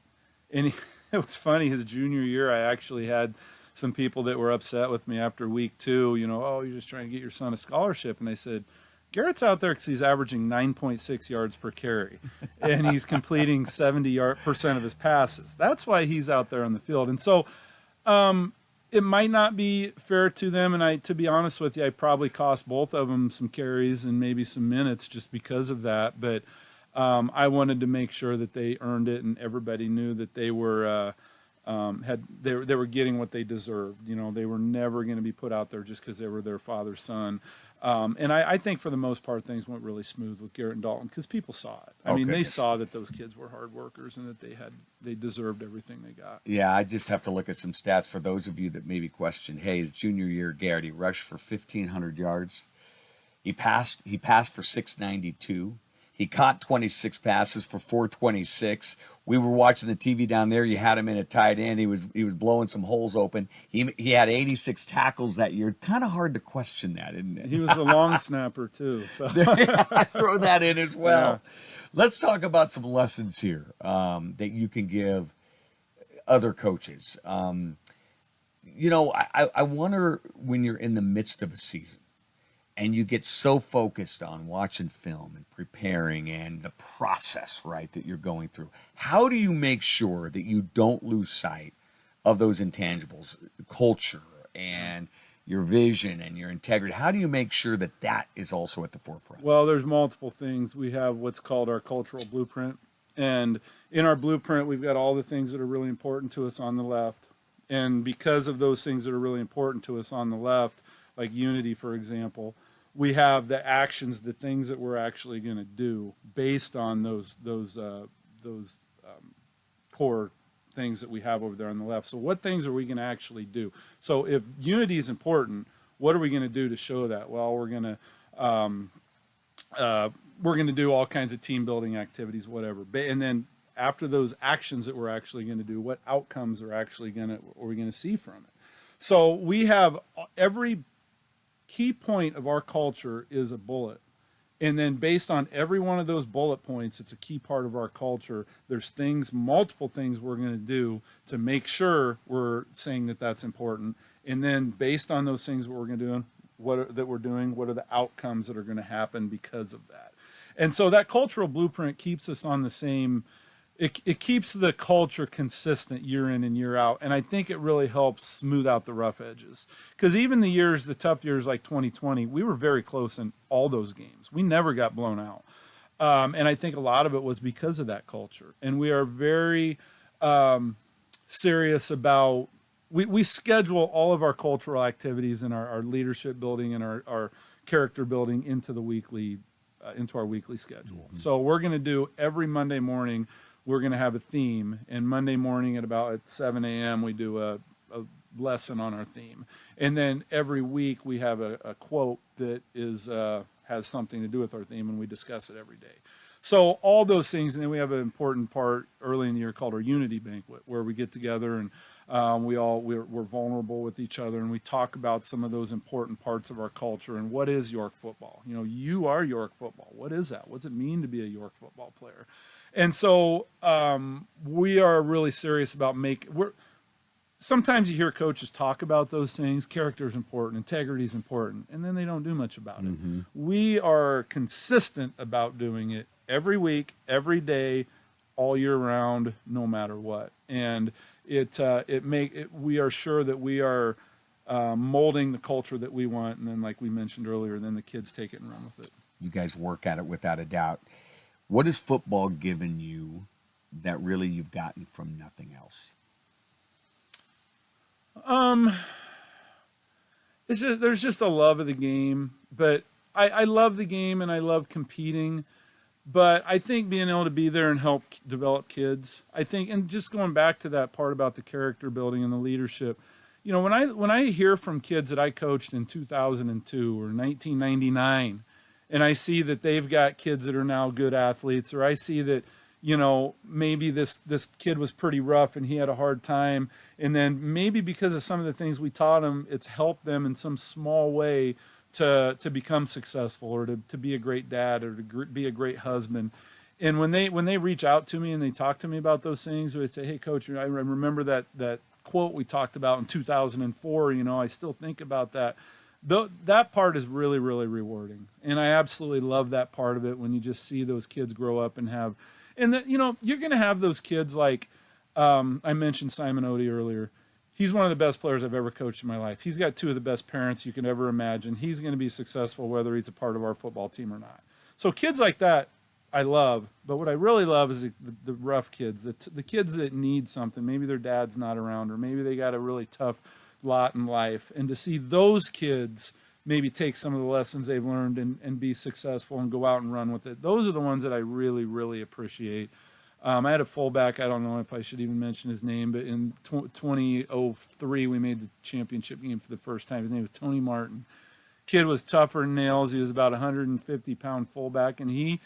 Speaker 2: And it was funny, his junior year, I actually had some people that were upset with me after week 2, "Oh, you're just trying to get your son a scholarship." And I said, Garrett's out there because he's averaging 9.6 yards per carry, and he's completing 70% of his passes. That's why he's out there on the field. And so it might not be fair to them, and to be honest with you, I probably cost both of them some carries and maybe some minutes just because of that. But I wanted to make sure that they earned it, and everybody knew that they were they were getting what they deserved. They were never going to be put out there just because they were their father's son. And I think for the most part, things went really smooth with Garrett and Dalton because people saw it. I mean, they saw that those kids were hard workers and that they deserved everything they got.
Speaker 1: Yeah, I just have to look at some stats for those of you that maybe question, hey, his junior year, Garrett, he rushed for 1,500 yards. He passed for 692. He caught 26 passes for 426. We were watching the TV down there. You had him in a tight end. He was blowing some holes open. He had 86 tackles that year. Kind of hard to question that, isn't it?
Speaker 2: He was a long snapper too. So
Speaker 1: throw that in as well.
Speaker 2: Yeah.
Speaker 1: Let's talk about some lessons here that you can give other coaches. I wonder when you're in the midst of a season, and you get so focused on watching film and preparing and the process, right, that you're going through. How do you make sure that you don't lose sight of those intangibles, culture and your vision and your integrity? How do you make sure that that is also at the forefront?
Speaker 2: Well, there's multiple things. We have what's called our cultural blueprint. And in our blueprint, we've got all the things that are really important to us on the left. And because of those things that are really important to us on the left, like unity, for example, we have the actions, the things that we're actually going to do based on those core things that we have over there on the left. So what things are we going to actually do? So if unity is important, what are we going to do to show that? Well, we're going to do all kinds of team building activities, whatever. And then after those actions that we're actually going to do, what outcomes are we going to see from it? So we have every key point of our culture is a bullet. And then based on every one of those bullet points, it's a key part of our culture. There's multiple things we're going to do to make sure we're saying that that's important. And then based on those things that we're going to do, what are the outcomes that are going to happen because of that? And so that cultural blueprint keeps us on the same, it keeps the culture consistent year in and year out. And I think it really helps smooth out the rough edges. Because even the tough years like 2020, we were very close in all those games. We never got blown out. And I think a lot of it was because of that culture. And we are very serious about, we schedule all of our cultural activities and our leadership building and our character building into the weekly weekly schedule. So we're going to do every Monday morning, we're going to have a theme. And Monday morning at 7 a.m., we do a lesson on our theme. And then every week we have a quote that has something to do with our theme, and we discuss it every day. So all those things, and then we have an important part early in the year called our Unity Banquet, where we get together and we're vulnerable with each other, and we talk about some of those important parts of our culture and what is York football. You know, you are York football. What is that? What's it mean to be a York football player? And so we are really serious about sometimes you hear coaches talk about those things. Character is important, integrity is important, and then they don't do much about it. We are consistent about doing it every week, every day, all year round, no matter what. And we are sure that we are molding the culture that we want, and then, like we mentioned earlier, then the kids take it and run with it.
Speaker 1: You guys work at it without a doubt. What has football given you that really you've gotten from nothing else?
Speaker 2: There's just a love of the game, but I love the game and I love competing, but I think being able to be there and help develop kids, I think, and just going back to that part about the character building and the leadership, you know, when I hear from kids that I coached in 2002 or 1999, and I see that they've got kids that are now good athletes, or I see that, you know, maybe this kid was pretty rough and he had a hard time, and then maybe because of some of the things we taught him, it's helped them in some small way to become successful, or to be a great dad, or to be a great husband. And when they reach out to me and they talk to me about those things, they say, "Hey, Coach, I remember that quote we talked about in 2004. You know, I still think about that." That part is really, really rewarding, and I absolutely love that part of it. When you just see those kids grow up and have. And that, you know, you're going to have those kids like I mentioned Simon Odie earlier. He's one of the best players I've ever coached in my life. He's got two of the best parents you can ever imagine. He's going to be successful whether he's a part of our football team or not. So kids like that, I love. But what I really love is the rough kids, the kids that need something. Maybe their dad's not around, or maybe they got a really tough lot in life. And to see those kids maybe take some of the lessons they've learned and be successful and go out and run with it. Those are the ones that I really, really appreciate. I had a fullback, I don't know if I should even mention his name, but in 2003, we made the championship game for the first time. His name was Tony Martin. Kid was tougher than nails. He was about 150-pound fullback, and he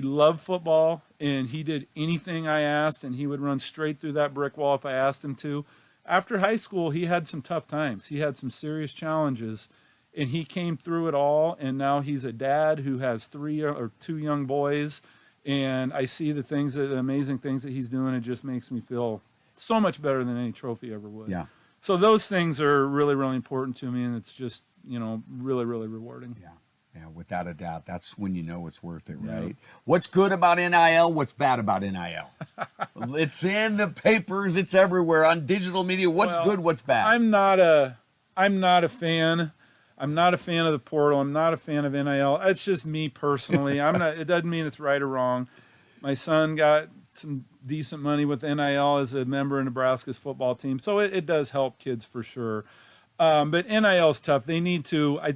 Speaker 2: loved football, and he did anything I asked, and he would run straight through that brick wall if I asked him to. After high school, he had some tough times. He had some serious challenges, and he came through it all, and now he's a dad who has 2 young boys, and I see the amazing things that he's doing. It just makes me feel so much better than any trophy ever would.
Speaker 1: Yeah.
Speaker 2: So those things are really, really important to me, and it's just, you know, really, really rewarding.
Speaker 1: Yeah. Yeah, without a doubt. That's when you know it's worth it, right?
Speaker 2: Yeah.
Speaker 1: What's good about NIL? What's bad about NIL? It's in the papers. It's everywhere on digital media. What's good? What's bad?
Speaker 2: I'm not a fan. I'm not a fan of the portal. I'm not a fan of NIL. It's just me personally. It doesn't mean it's right or wrong. My son got some decent money with NIL as a member of Nebraska's football team, so it does help kids for sure. But NIL is tough. They need to. I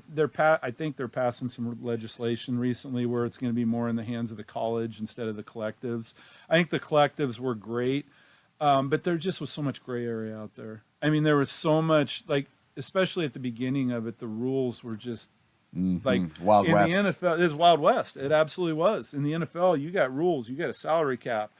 Speaker 2: think they're passing some legislation recently where it's going to be more in the hands of the college instead of the collectives. I think the collectives were great, but there just was so much gray area out there. I mean, there was so much, like, especially at the beginning of it, the rules were just like
Speaker 1: Wild West.
Speaker 2: In the NFL, it was Wild West. It absolutely was. In the NFL, you got rules. You got a salary cap.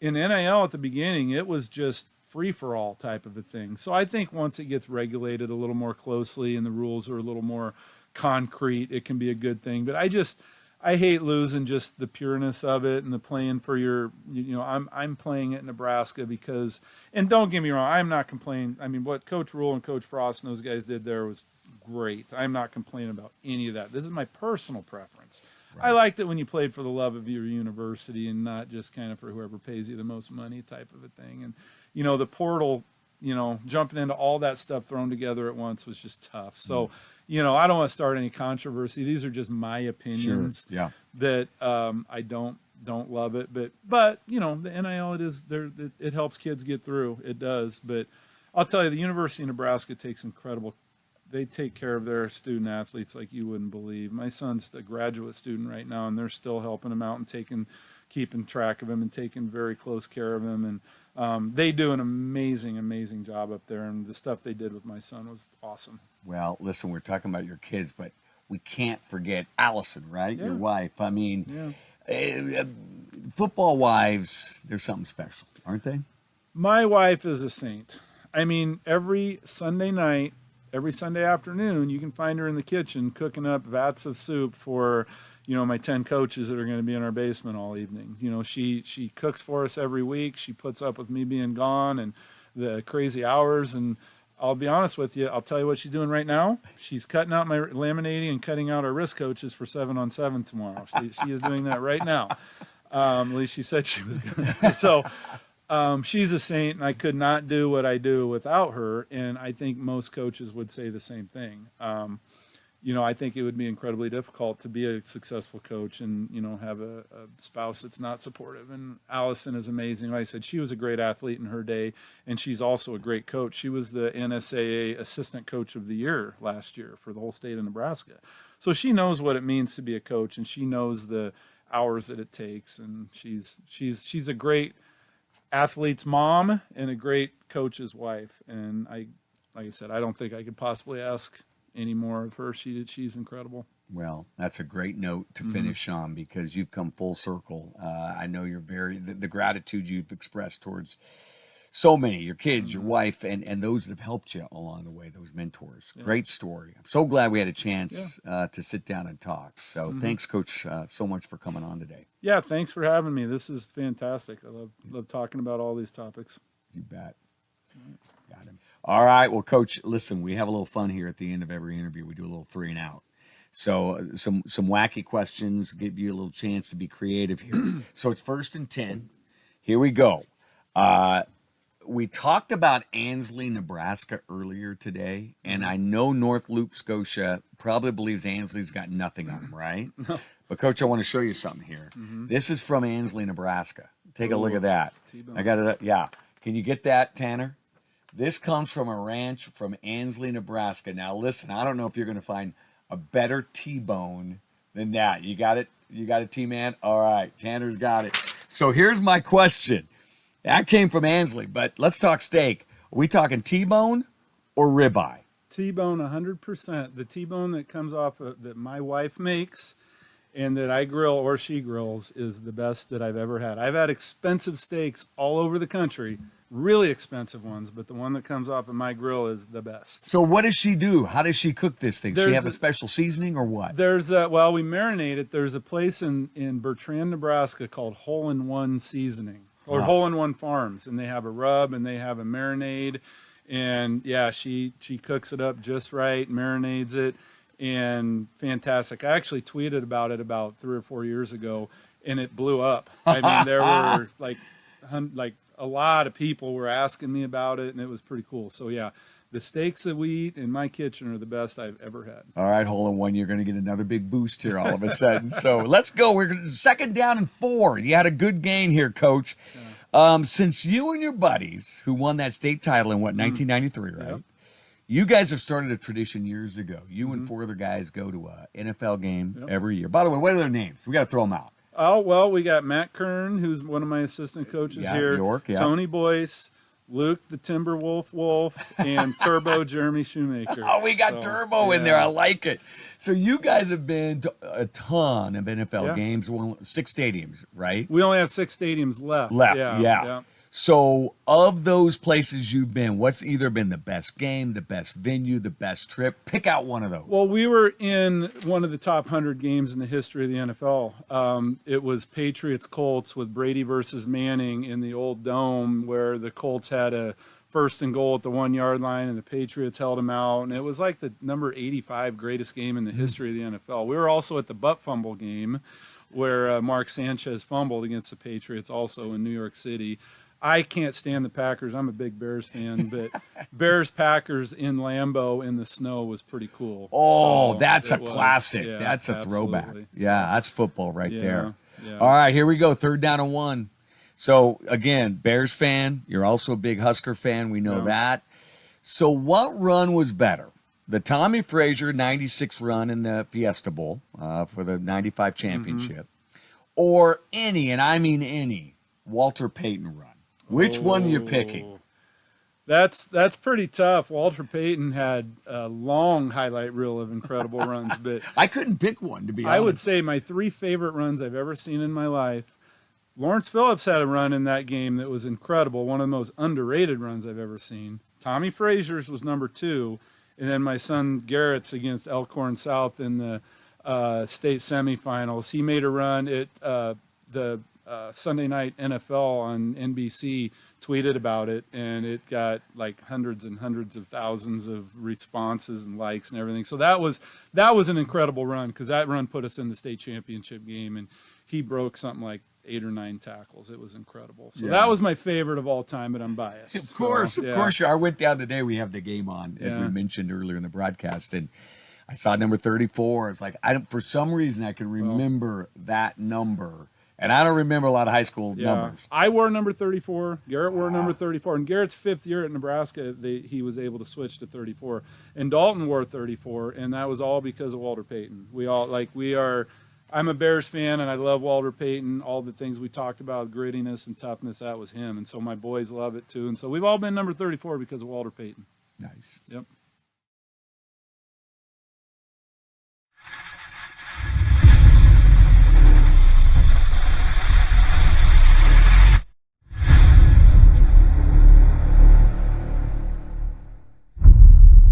Speaker 2: In NIL at the beginning, it was just free-for-all type of a thing. So I think once it gets regulated a little more closely and the rules are a little more concrete, it can be a good thing. But I hate losing just the pureness of it and the playing for I'm playing at Nebraska because, and don't get me wrong, I'm not complaining. I mean, what Coach Rule and Coach Frost and those guys did there was great. I'm not complaining about any of that. This is my personal preference. Right. I liked it when you played for the love of your university and not just kind of for whoever pays you the most money type of a thing. And, you know, the portal, you know, jumping into all that stuff thrown together at once was just tough. So, you know, I don't want to start any controversy. These are just my opinions.
Speaker 1: Sure. Yeah.
Speaker 2: That I don't love it, but you know, the NIL, it helps kids get through. It does. But I'll tell you, the University of Nebraska takes incredible they take care of their student athletes like you wouldn't believe. My son's a graduate student right now, and they're still helping him out and keeping track of him and taking very close care of him. And they do an amazing job up there. And the stuff they did with my son was awesome.
Speaker 1: Well, listen, we're talking about your kids, but we can't forget Allison, right?
Speaker 2: Yeah.
Speaker 1: Your wife. I mean,
Speaker 2: Yeah.
Speaker 1: Football wives, they're something special, aren't they?
Speaker 2: My wife is a saint. I mean, every Sunday night, every Sunday afternoon, you can find her in the kitchen cooking up vats of soup for, my 10 coaches that are going to be in our basement all evening. She cooks for us every week. She puts up with me being gone and the crazy hours. And I'll be honest with you, I'll tell you what she's doing right now. She's cutting out laminating and cutting out our wrist coaches for 7-on-7 tomorrow. She is doing that right now. At least she said she was going to. So she's a saint, and I could not do what I do without her. And I think most coaches would say the same thing. I think it would be incredibly difficult to be a successful coach and, have a spouse that's not supportive. And Allison is amazing. Like I said, she was a great athlete in her day, and she's also a great coach. She was the NSAA Assistant Coach of the Year last year for the whole state of Nebraska. So she knows what it means to be a coach, and she knows the hours that it takes. And she's a great athlete's mom and a great coach's wife. And like I said, I don't think I could possibly ask any more of her. She's incredible.
Speaker 1: Well, that's a great note to finish on because you've come full circle. I know you're the gratitude you've expressed towards so many, your kids, your wife, and those that have helped you along the way, those mentors. Yeah. Great story. I'm so glad we had a chance to sit down and talk. So thanks, Coach, so much for coming on today.
Speaker 2: Yeah, thanks for having me. This is fantastic. I love talking about all these topics.
Speaker 1: You bet. Got him. All right. Well, Coach, listen, we have a little fun here at the end of every interview. We do a little 3 and out. So some wacky questions, give you a little chance to be creative here. So it's 1st and 10. Here we go. We talked about Ansley, Nebraska earlier today, and I know North Loop, Scotia probably believes Ansley's got nothing on them, right? No. But, Coach, I want to show you something here. This is from Ansley, Nebraska. Take a look at that.
Speaker 2: T-bone.
Speaker 1: I got it. Yeah. Can you get that, Tanner? This comes from a ranch from Ansley, Nebraska. Now, listen, I don't know if you're going to find a better T-bone than that. You got it? You got it, T-Man? All right. Tanner's got it. So here's my question. That came from Ansley, but let's talk steak. Are we talking T-bone or ribeye?
Speaker 2: T-bone 100%. The T-bone that comes off that my wife makes and that I grill or she grills is the best that I've ever had. I've had expensive steaks all over the country, really expensive ones, but the one that comes off of my grill is the best.
Speaker 1: So what does she do? How does she cook this thing? Does she have a special seasoning or what?
Speaker 2: We marinate it. There's a place in Bertrand, Nebraska called Hole in One Seasoning. Or Hole in One Farms, and they have a rub and they have a marinade, and yeah, she cooks it up just right, marinades it, and fantastic. I actually tweeted about it about 3 or 4 years ago, and it blew up. I mean, there were like a lot of people were asking me about it, and it was pretty cool. So yeah, the steaks that we eat in my kitchen are the best I've ever had.
Speaker 1: All right, Hole in One, you're going to get another big boost here all of a sudden. So let's go. We're 2nd down and 4. You had a good gain here, Coach. Since you and your buddies, who won that state title in, 1993, right? Yep. You guys have started a tradition years ago. You and 4 other guys go to an NFL game every year. By the way, what are their names? We got to throw them out.
Speaker 2: Oh, well, we got Matt Kern, who's one of my assistant coaches here.
Speaker 1: York,
Speaker 2: Tony Boyce, Luke the Timberwolf Wolf, and Turbo Jeremy Shoemaker.
Speaker 1: Oh, we got Turbo in there. I like it. So you guys have been to a ton of NFL games, 6 stadiums, right?
Speaker 2: We only have 6 stadiums left.
Speaker 1: Yeah. So of those places you've been, what's either been the best game, the best venue, the best trip? Pick out one of those.
Speaker 2: Well, we were in one of the top 100 games in the history of the NFL. It was Patriots-Colts with Brady versus Manning in the old dome where the Colts had a 1st and goal at the 1-yard line and the Patriots held them out. And it was like the number 85 greatest game in the history of the NFL. We were also at the butt fumble game where Mark Sanchez fumbled against the Patriots also in New York City. I can't stand the Packers. I'm a big Bears fan, but Bears-Packers in Lambeau in the snow was pretty cool.
Speaker 1: Oh, so that's a classic. Yeah, that's a throwback. Yeah, that's football right there. Yeah. All right, here we go. 3rd down and 1. So, again, Bears fan. You're also a big Husker fan. We know that. So what run was better? the Tommy Frazier 96 run in the Fiesta Bowl for the 95 championship, or any, and I mean any, Walter Payton run. Which one are you picking?
Speaker 2: That's pretty tough. Walter Payton had a long highlight reel of incredible runs, but
Speaker 1: I couldn't pick one, to be honest.
Speaker 2: I would say my 3 favorite runs I've ever seen in my life. Lawrence Phillips had a run in that game that was incredible, one of the most underrated runs I've ever seen. Tommy Frazier's was number 2, and then my son Garrett's against Elkhorn South in the state semifinals. He made a run at the Sunday Night NFL on NBC, tweeted about it, and it got like hundreds and hundreds of thousands of responses and likes and everything. So that was an incredible run, because that run put us in the state championship game, and he broke something like 8 or 9 tackles. It was incredible. So that was my favorite of all time, but I'm biased.
Speaker 1: Of course. I went down today. We have the game on, as we mentioned earlier in the broadcast, and I saw number 34. It's like, for some reason, I can remember that number. And I don't remember a lot of high school numbers.
Speaker 2: I wore number 34. Garrett wore number 34. In Garrett's 5th year at Nebraska, he was able to switch to 34. And Dalton wore 34, and that was all because of Walter Payton. I'm a Bears fan, and I love Walter Payton. All the things we talked about, grittiness and toughness, that was him. And so my boys love it too. And so we've all been number 34 because of Walter Payton.
Speaker 1: Nice.
Speaker 2: Yep.